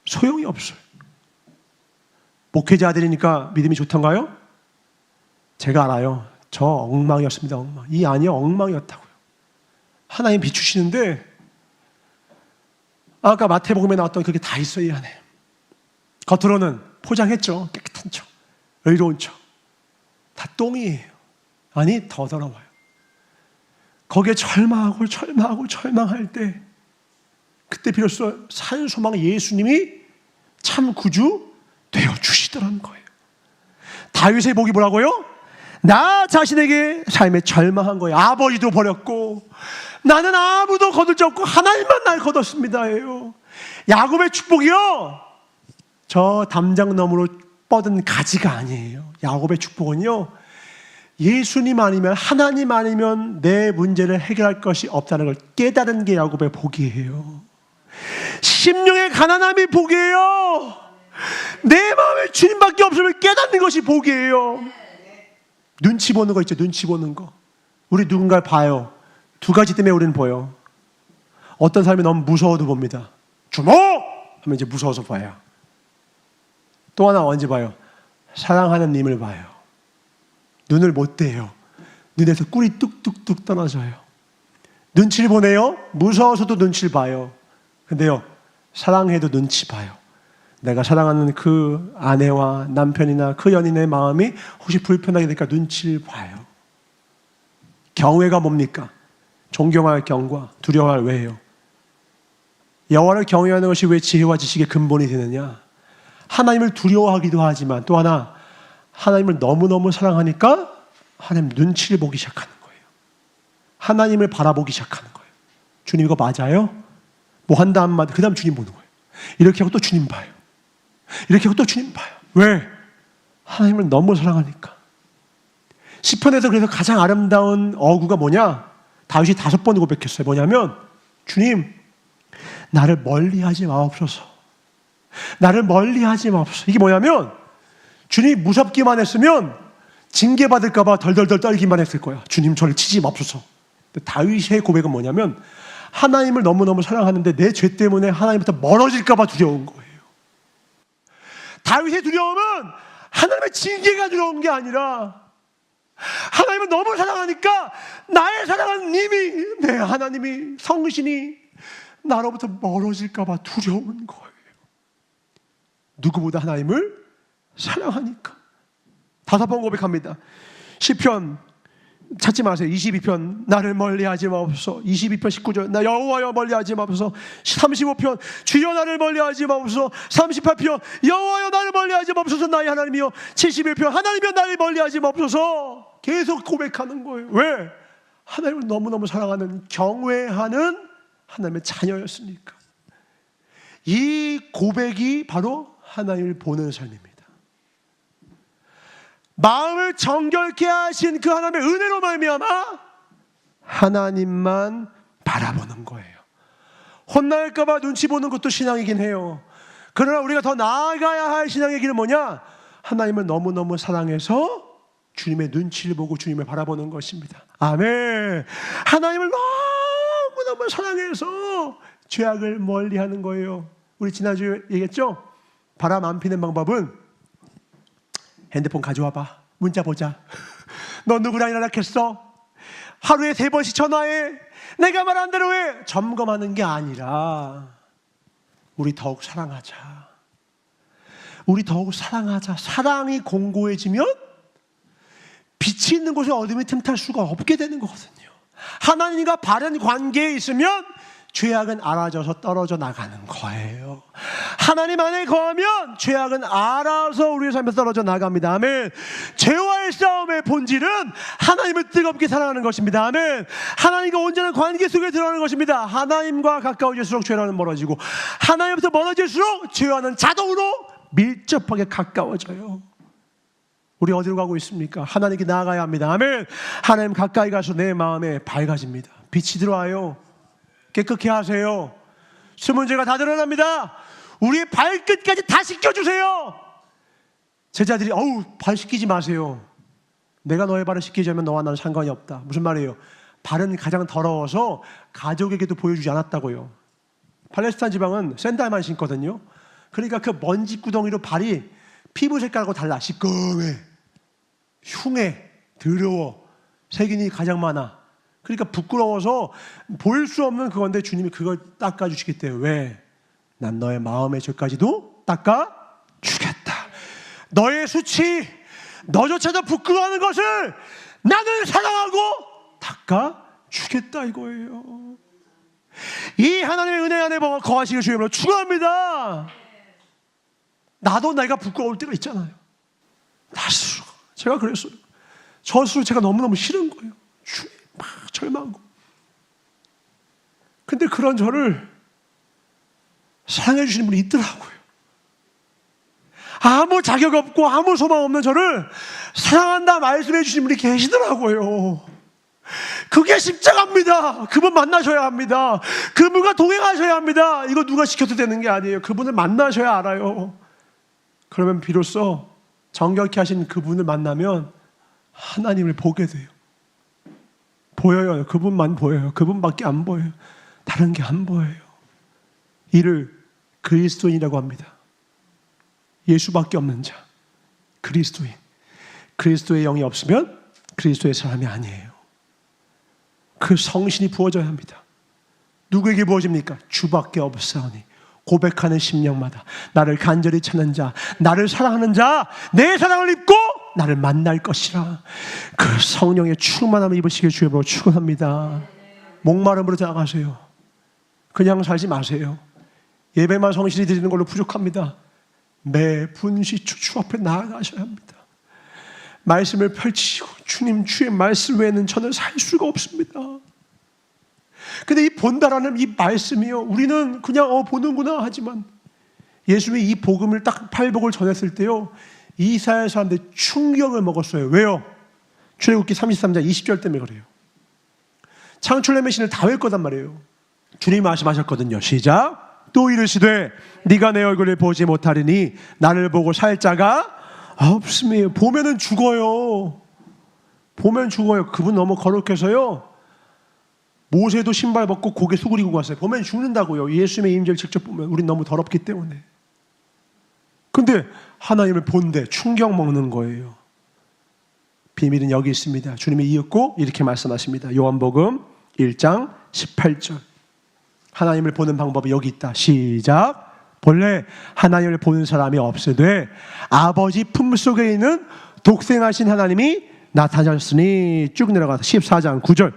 소용이 없어요. 목회자 아들이니까 믿음이 좋던가요? 제가 알아요. 저 엉망이었습니다. 엉망. 이 안이 엉망이었다고요. 하나님 비추시는데 아까 마태복음에 나왔던 그게 다 있어요. 이 안에. 겉으로는 포장했죠. 깨끗한 척, 의로운 척. 다 똥이에요. 아니 더 더러워요. 거기에 절망할 때 그때 비로소 산 소망 예수님이 참 구주 되어주시더라는 거예요. 다윗의 복이 뭐라고요? 나 자신에게 삶에 절망한 거예요. 아버지도 버렸고 나는 아무도 거둘 자 없고 하나님만 날 거뒀습니다예요. 야곱의 축복이요, 저 담장 너머로 뻗은 가지가 아니에요. 야곱의 축복은요, 예수님 아니면, 하나님 아니면 내 문제를 해결할 것이 없다는 걸 깨달은 게 야곱의 복이에요. 심령의 가난함이 복이에요. 내 마음에 주님밖에 없음을 깨닫는 것이 복이에요. 눈치 보는 거 있죠. 눈치 보는 거. 우리 누군가를 봐요. 두 가지 때문에 우리는 보여. 어떤 사람이 너무 무서워도 봅니다. 주목! 하면 이제 무서워서 봐요. 또 하나 언제 봐요? 사랑하는 님을 봐요. 눈을 못 떼요. 눈에서 꿀이 뚝뚝뚝 떨어져요. 눈치를 보내요. 무서워서도 눈치를 봐요. 근데요, 사랑해도 눈치 봐요. 내가 사랑하는 그 아내와 남편이나 그 연인의 마음이 혹시 불편하게 되니까 눈치를 봐요. 경외가 뭡니까? 존경할 경과, 두려워할 외예요. 여호와를 경외하는 것이 왜 지혜와 지식의 근본이 되느냐? 하나님을 두려워하기도 하지만 또 하나, 하나님을 너무너무 사랑하니까 하나님 눈치를 보기 시작하는 거예요. 하나님을 바라보기 시작하는 거예요. 주님 이거 맞아요? 뭐 한다 한마디, 그 다음 주님 보는 거예요. 이렇게 하고 또 주님 봐요. 이렇게 하고 또 주님 봐요. 왜? 하나님을 너무 사랑하니까. 시편에서 그래서 가장 아름다운 어구가 뭐냐? 다윗이 5번 고백했어요. 뭐냐면, 주님 나를 멀리하지 마옵소서. 나를 멀리하지 마옵소서. 이게 뭐냐면, 주님이 무섭기만 했으면 징계받을까 봐 덜덜덜 떨기만 했을 거야. 주님 저를 치지 마옵소서. 다윗의 고백은 뭐냐면, 하나님을 너무너무 사랑하는데 내 죄 때문에 하나님부터 멀어질까 봐 두려운 거예요. 다윗의 두려움은 하나님의 징계가 두려운 게 아니라, 하나님을 너무 사랑하니까 나의 사랑하는 님이, 내 하나님이, 성신이 나로부터 멀어질까 봐 두려운 거예요. 누구보다 하나님을 사랑하니까. 5번 고백합니다. 시편 찾지 마세요. 22편 나를 멀리하지 마옵소서. 22편 19절 나 여호와여 멀리하지 마옵소서. 35편 주여 나를 멀리하지 마옵소서. 38편 여호와여 나를 멀리하지 마옵소서 나의 하나님이여. 71편 하나님이여 나를 멀리하지 마옵소서. 계속 고백하는 거예요. 왜? 하나님을 너무너무 사랑하는, 경외하는 하나님의 자녀였으니까. 이 고백이 바로 하나님을 보는 삶입니다. 마음을 정결케 하신 그 하나님의 은혜로 말미암아 하나님만 바라보는 거예요. 혼날까봐 눈치 보는 것도 신앙이긴 해요. 그러나 우리가 더 나아가야 할 신앙의 길은 뭐냐? 하나님을 너무너무 사랑해서 주님의 눈치를 보고 주님을 바라보는 것입니다. 아멘. 하나님을 너무너무 사랑해서 죄악을 멀리하는 거예요. 우리 지난주에 얘기했죠? 바람 안 피는 방법은 핸드폰 가져와봐. 문자 보자. 너 누구랑 연락했어? 하루에 3번씩 전화해. 내가 말한 대로 해. 점검하는 게 아니라 우리 더욱 사랑하자. 우리 더욱 사랑하자. 사랑이 공고해지면 빛이 있는 곳에 어둠이 틈탈 수가 없게 되는 거거든요. 하나님과 바른 관계에 있으면 죄악은 알아져서 떨어져 나가는 거예요. 하나님 안에 거하면 죄악은 알아서 우리의 삶에서 떨어져 나갑니다. 아멘. 죄와의 싸움의 본질은 하나님을 뜨겁게 사랑하는 것입니다. 아멘. 하나님과 온전한 관계 속에 들어가는 것입니다. 하나님과 가까워질수록 죄와는 멀어지고 하나님부터 멀어질수록 죄와는 자동으로 밀접하게 가까워져요. 우리 어디로 가고 있습니까? 하나님께 나아가야 합니다. 아멘. 하나님 가까이 가서 내 마음에 밝아집니다. 빛이 들어와요. 깨끗게 하세요. 숨은 죄가 다 드러납니다. 우리의 발끝까지 다 씻겨주세요. 제자들이 발 씻기지 마세요. 내가 너의 발을 씻기지 않으면 너와 나는 상관이 없다. 무슨 말이에요? 발은 가장 더러워서 가족에게도 보여주지 않았다고요. 팔레스타인 지방은 샌들만 신거든요. 그러니까 그 먼지 구덩이로 발이 피부 색깔하고 달라. 시꺼매, 흉해, 더러워, 세균이 가장 많아. 그러니까 부끄러워서 볼 수 없는 그건데 주님이 그걸 닦아주시겠대요. 왜? 난 너의 마음의 죄까지도 닦아주겠다. 너의 수치, 너조차도 부끄러워하는 것을 나는 사랑하고 닦아주겠다 이거예요. 이 하나님의 은혜 안에 거하시길 주님으로 축원합니다. 나도 내가 부끄러울 때가 있잖아요. 나 스스로. 제가 그랬어요. 저 스스로 제가 너무너무 싫은 거예요. 막 절망하고. 근데 그런 저를 사랑해 주시는 분이 있더라고요. 아무 자격 없고 아무 소망 없는 저를 사랑한다 말씀해 주시는 분이 계시더라고요. 그게 십자가입니다. 그분 만나셔야 합니다. 그분과 동행하셔야 합니다. 이거 누가 시켜도 되는 게 아니에요. 그분을 만나셔야 알아요. 그러면 비로소 정결케 하신 그분을 만나면 하나님을 보게 돼요. 보여요. 그분만 보여요. 그분밖에 안 보여요. 다른 게 안 보여요. 이를 그리스도인이라고 합니다. 예수밖에 없는 자, 그리스도인. 그리스도의 영이 없으면 그리스도의 사람이 아니에요. 그 성신이 부어져야 합니다. 누구에게 부어집니까? 주밖에 없사오니 고백하는 심령마다 나를 간절히 찾는 자, 나를 사랑하는 자, 내 사랑을 입고 나를 만날 것이라. 그 성령의 충만함을 입으시길 주님으로 축원합니다. 목마름으로 나아가세요. 그냥 살지 마세요. 예배만 성실히 드리는 걸로 부족합니다. 매 분시 주 앞에 나아가셔야 합니다. 말씀을 펼치시고 주님 주의 말씀 외에는 저는 살 수가 없습니다. 근데 이 본다라는 이 말씀이요, 우리는 그냥 보는구나 하지만 예수님이 이 복음을 딱 팔복을 전했을 때요, 이스라엘 사람들이 충격을 먹었어요. 왜요? 출애굽기 33장 20절 때문에 그래요. 창출의 신을 다 할 거단 말이에요. 주님이 말씀하셨거든요. 시작. 또 이르시되 네가 내 얼굴을 보지 못하리니 나를 보고 살 자가 없음이에요. 보면은 죽어요. 보면 죽어요. 그분 너무 거룩해서요, 모세도 신발 벗고 고개 수그리고 갔어요. 보면 죽는다고요. 예수님의 임재를 직접 보면. 우린 너무 더럽기 때문에. 근데 하나님을 본데 충격 먹는 거예요. 비밀은 여기 있습니다. 주님이 이윽고 이렇게 말씀하십니다. 요한복음 1장 18절. 하나님을 보는 방법이 여기 있다. 시작. 본래 하나님을 보는 사람이 없으되 아버지 품속에 있는 독생하신 하나님이 나타나셨으니, 쭉 내려가서 14장 9절.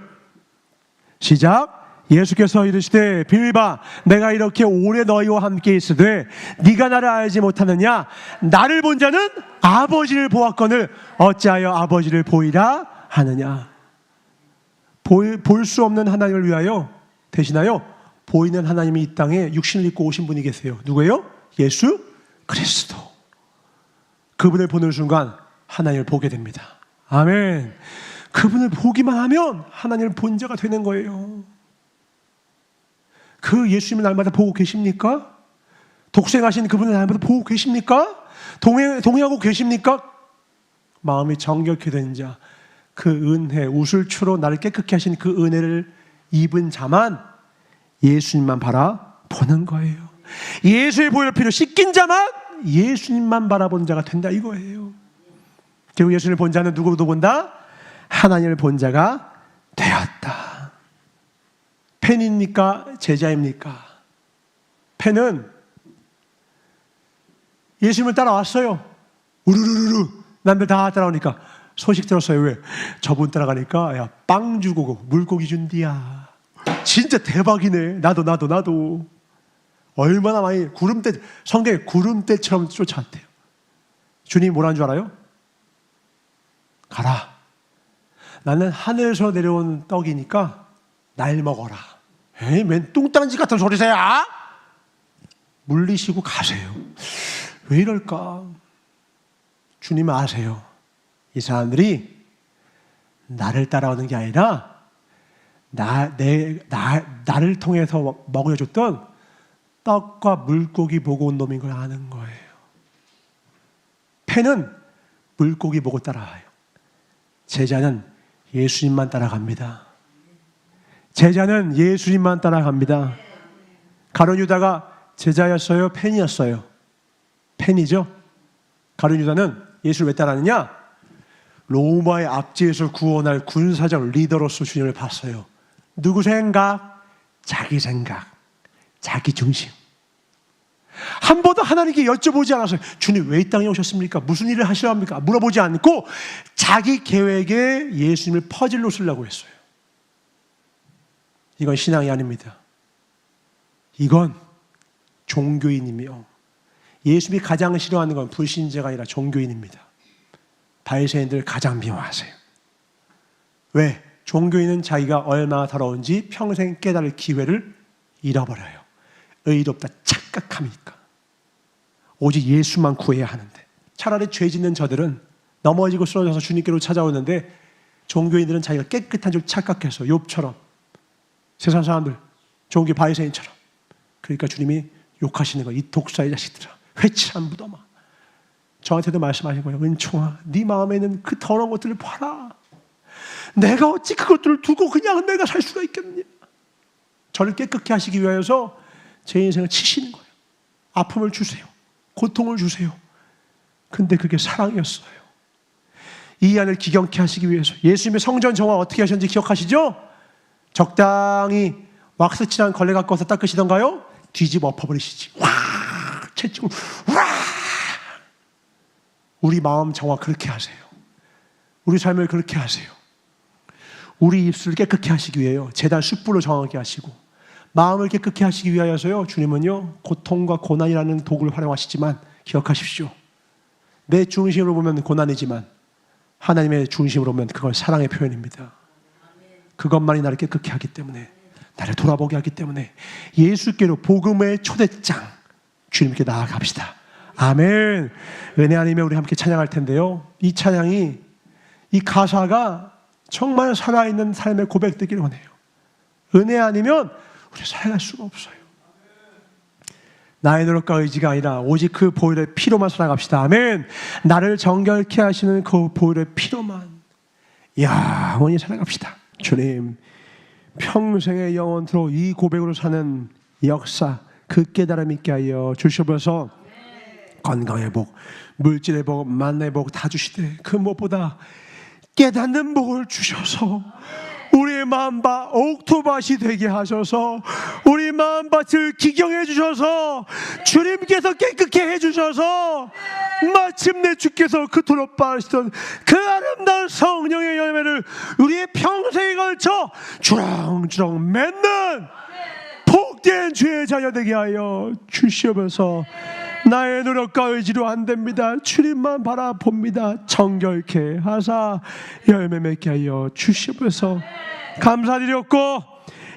시작. 예수께서 이르시되 빌바 내가 이렇게 오래 너희와 함께 있으되 네가 나를 알지 못하느냐? 나를 본 자는 아버지를 보았거늘 어찌하여 아버지를 보이라 하느냐? 볼 수 없는 하나님을 위하여 대신하여 보이는 하나님이 이 땅에 육신을 입고 오신 분이 계세요. 누구예요? 예수 그리스도. 그분을 보는 순간 하나님을 보게 됩니다. 아멘. 그분을 보기만 하면 하나님을 본 자가 되는 거예요. 그 예수님을 날마다 보고 계십니까? 독생하신 그분을 날마다 보고 계십니까? 동행하고 계십니까? 마음이 정결케 된 자, 그 은혜, 우슬초로 나를 깨끗게 하신 그 은혜를 입은 자만 예수님만 바라보는 거예요. 예수의 보혈 피로 씻긴 자만 예수님만 바라보는 자가 된다 이거예요. 결국 예수님을 본 자는 누구도 본다? 하나님을 본 자가 되었다. 팬입니까? 제자입니까? 팬은 예수님을 따라왔어요. 우르르르르 남들 다 따라오니까 소식 들었어요. 왜? 저분 따라가니까 야, 빵 주고 물고기 준디야. 진짜 대박이네. 나도 얼마나 많이 구름대, 성경에 구름대처럼 쫓아왔대요. 주님이 뭐라는 줄 알아요? 가라. 나는 하늘에서 내려온 떡이니까 날 먹어라. 에이, 맨 뚱딴지 같은 소리세요? 물리시고 가세요. 왜 이럴까? 주님은 아세요. 이 사람들이 나를 따라오는 게 아니라 나를 통해서 먹여줬던 떡과 물고기 보고 온 놈인 걸 아는 거예요. 팬은 물고기 보고 따라와요. 제자는 예수님만 따라갑니다. 제자는 예수님만 따라갑니다. 가룟 유다가 제자였어요? 팬이었어요? 팬이죠. 가룟 유다는 예수를 왜 따라하느냐? 로마의 압제에서 구원할 군사적 리더로서 주님을 봤어요. 누구 생각? 자기 생각, 자기 중심. 한 번도 하나님께 여쭤보지 않았어요. 주님 왜 이 땅에 오셨습니까? 무슨 일을 하시려 합니까? 물어보지 않고 자기 계획에 예수님을 퍼즐로 쓰려고 했어요. 이건 신앙이 아닙니다. 이건 종교인이며 예수님이 가장 싫어하는 건 불신자가 아니라 종교인입니다. 바리새인들 가장 미워하세요. 왜? 종교인은 자기가 얼마나 더러운지 평생 깨달을 기회를 잃어버려요. 의롭다 착각하니까. 오직 예수만 구해야 하는데. 차라리 죄 짓는 저들은 넘어지고 쓰러져서 주님께로 찾아오는데 종교인들은 자기가 깨끗한 줄 착각해서 욥처럼 세상 사람들 종교 바리새인처럼. 그러니까 주님이 욕하시는 거예요. 이 독사의 자식들아, 회칠한 무덤아. 저한테도 말씀하신 거예요. 은총아, 네 마음에 있는 그 더러운 것들을 봐라. 내가 어찌 그것들을 두고 그냥 내가 살 수가 있겠느냐. 저를 깨끗게 하시기 위하여서 제 인생을 치시는 거예요. 아픔을 주세요. 고통을 주세요. 근데 그게 사랑이었어요. 이 안을 기경케 하시기 위해서. 예수님의 성전 정화 어떻게 하셨는지 기억하시죠? 적당히 왁스 칠한 걸레 갖고 와서 닦으시던가요? 뒤집어 엎어버리시지. 와, 채찍으로 와. 우리 마음 정화 그렇게 하세요. 우리 삶을 그렇게 하세요. 우리 입술을 깨끗게 하시기 위해요. 제단 숯불로 정하게 하시고 마음을 깨끗게 하시기 위하여서요. 주님은요, 고통과 고난이라는 도구를 활용하시지만 기억하십시오. 내 중심으로 보면 고난이지만 하나님의 중심으로 보면 그건 사랑의 표현입니다. 그것만이 나를 깨끗게 하기 때문에, 나를 돌아보게 하기 때문에 예수께로 복음의 초대장 주님께 나아갑시다. 아멘. 은혜 아니면 우리 함께 찬양할 텐데요. 이 찬양이, 이 가사가 정말 살아있는 삶의 고백되기를 원해요. 은혜 아니면 우리 살아갈 수가 없어요. 나의 노력과 의지가 아니라 오직 그 보혈의 피로만 살아갑시다. 아멘. 나를 정결케 하시는 그 보혈의 피로만 영원히 살아갑시다. 주님, 평생의 영원토록 이 고백으로 사는 역사, 그 깨달음 있게 하여 주시옵소서. 건강의 복, 물질의 복, 만나의 복 다 주시되 그 무엇보다 깨닫는 복을 주셔서 우리의 마음밭 옥토밭이 되게 하셔서 우리 마음밭을 기경해 주셔서 주님께서 깨끗게 해주셔서 마침내 주께서 그토록 바라시던 그 아름다운 성령의 열매를 우리의 평생에 걸쳐 주렁주렁 맺는 복된 주의 자녀 되게 하여 주시옵소서. 나의 노력과 의지로 안 됩니다. 주님만 바라봅니다. 정결케 하사 열매 맺게 하여 주시옵소서. 감사드렸고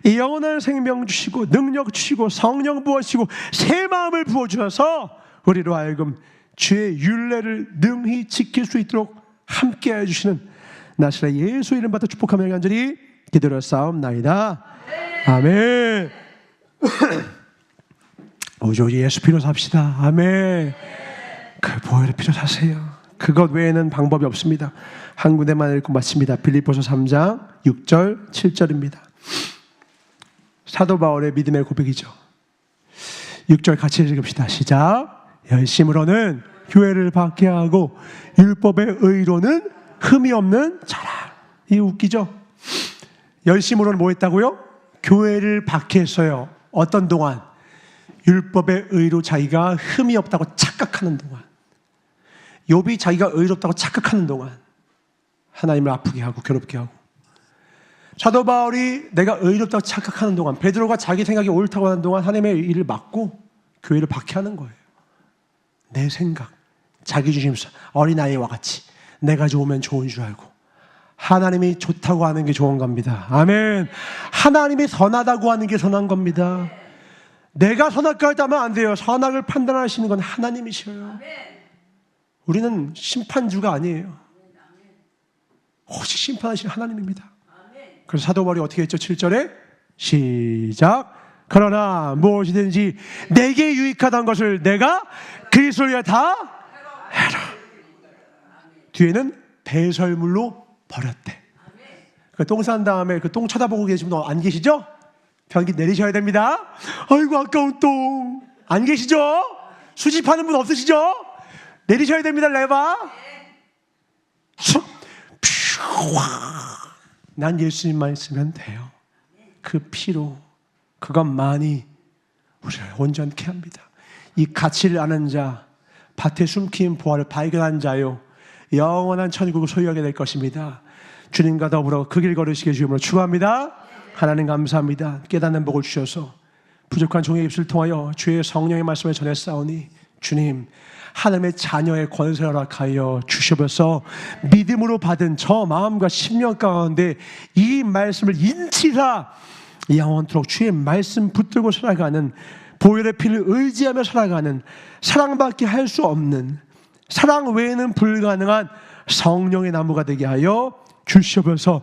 이 영원한 생명 주시고 능력 주시고 성령 부어주시고 새 마음을 부어주셔서 우리로 하여금 주의 율례를 능히 지킬 수 있도록 함께 해주시는 나시라 예수 이름 받아 축복하며 간절히 기도를 싸움나이다. 아멘. 오직 예수 피로 삽시다. 아멘. 그 보혈의 피로 사세요. 그것 외에는 방법이 없습니다. 한 군데만 읽고 마칩니다. 빌립보서 3장 6절 7절입니다. 사도 바울의 믿음의 고백이죠. 6절 같이 읽읍시다. 시작. 열심으로는 교회를 받게 하고 율법의 의로는 흠이 없는 자라. 이 웃기죠? 열심으로는 뭐 했다고요? 교회를 박해했어요. 어떤 동안? 율법의 의로 자기가 흠이 없다고 착각하는 동안. 욥이 자기가 의롭다고 착각하는 동안 하나님을 아프게 하고 괴롭게 하고, 사도 바울이 내가 의롭다고 착각하는 동안, 베드로가 자기 생각이 옳다고 하는 동안 하나님의 일을 막고 교회를 박해하는 거예요. 내 생각, 자기 중심서, 어린아이와 같이 내가 좋으면 좋은 줄 알고 하나님이 좋다고 하는 게 좋은 겁니다. 아멘. 하나님이 선하다고 하는 게 선한 겁니다. 내가 선악과 하면 안 돼요. 선악을 판단하시는 건 하나님이셔요. 우리는 심판주가 아니에요. 오직 심판하시는 하나님입니다. 그래서 사도 바울이 어떻게 했죠? 7절에 시작. 그러나 무엇이든지 내게 유익하다는 것을 내가 그리스도를 위하여 다 해라. 뒤에는 배설물로 버렸대. 그 똥 싼 다음에 그 똥 쳐다보고 계신 분 안 계시죠? 변기 내리셔야 됩니다. 아이고 아까운 똥. 안 계시죠? 수집하는 분 없으시죠? 내리셔야 됩니다. 레바. 난 예수님만 있으면 돼요. 그 피로, 그것만이 우리를 온전케 합니다. 이 가치를 아는 자, 밭에 숨긴 보화를 발견한 자요, 영원한 천국을 소유하게 될 것입니다. 주님과 더불어 그 길 걸으시게 주님으로 축원합니다. 하나님 감사합니다. 깨닫는 복을 주셔서 부족한 종의 입술을 통하여 주의 성령의 말씀을 전했사오니 주님, 하나님의 자녀의 권세를 허락하여 주셔서 믿음으로 받은 저 마음과 심령 가운데 이 말씀을 인치사 영원토록 주의 말씀 붙들고 살아가는, 보혈의 피를 의지하며 살아가는, 사랑밖에 할 수 없는, 사랑 외에는 불가능한 성령의 나무가 되게 하여 주시옵소서.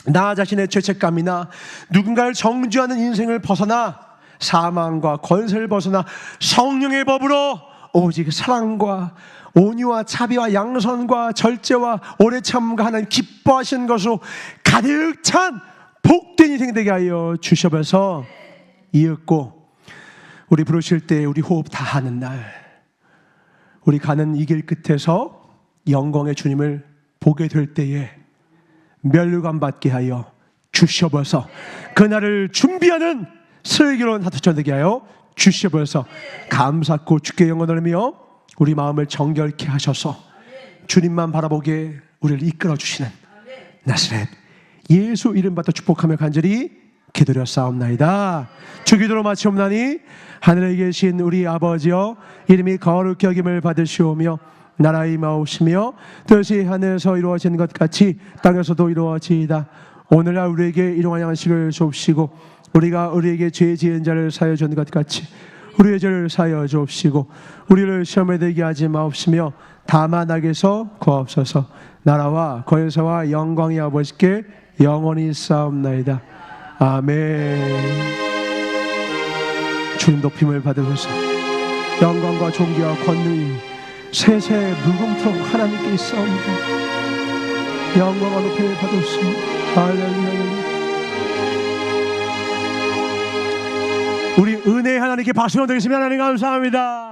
나 자신의 죄책감이나 누군가를 정죄하는 인생을 벗어나 사망과 권세를 벗어나 성령의 법으로 오직 사랑과 온유와 자비와 양선과 절제와 오래 참음과 하나님 기뻐하시는 것으로 가득 찬 복된 인생 되게 하여 주셔서 이윽고 우리 부르실 때 우리 호흡 다 하는 날, 우리 가는 이 길 끝에서 영광의 주님을 보게 될 때에 면류관 받게 하여 주셔서 그날을 준비하는 슬기로운 하루처럼 되게 하여 주셔서 감사하고 주께 영광을 돌리며 우리 마음을 정결케 하셔서 주님만 바라보게 우리를 이끌어 주시는 나사렛 예수 이름 받아 축복하며 간절히 기도렸사옵나이다. 주 기도로 마치옵나니 하늘에 계신 우리 아버지여, 이름이 거룩히 여김을 받으시오며 나라의 임하옵시며 뜻이 하늘에서 이루어진 것 같이 땅에서도 이루어지이다. 오늘날 우리에게 일용할 양식을 주옵시고 우리가 우리에게 죄 지은 자를 사하여 준 것 같이 우리의 죄를 사하여 주옵시고 우리를 시험에 들게 하지 마옵시며 다만 악에서 구하옵소서. 나라와 권세와 영광이 아버지께 영원히 있사옵나이다. 아멘. 주님 높임을 받으소서. 영광과 존귀와 권능이 세세 무궁토록 하나님께 있사옵니다. 영광과 높임을 받으소서. 할렐루야. 우리 은혜의 하나님께 박수 드리겠습니다. 하나님 감사합니다.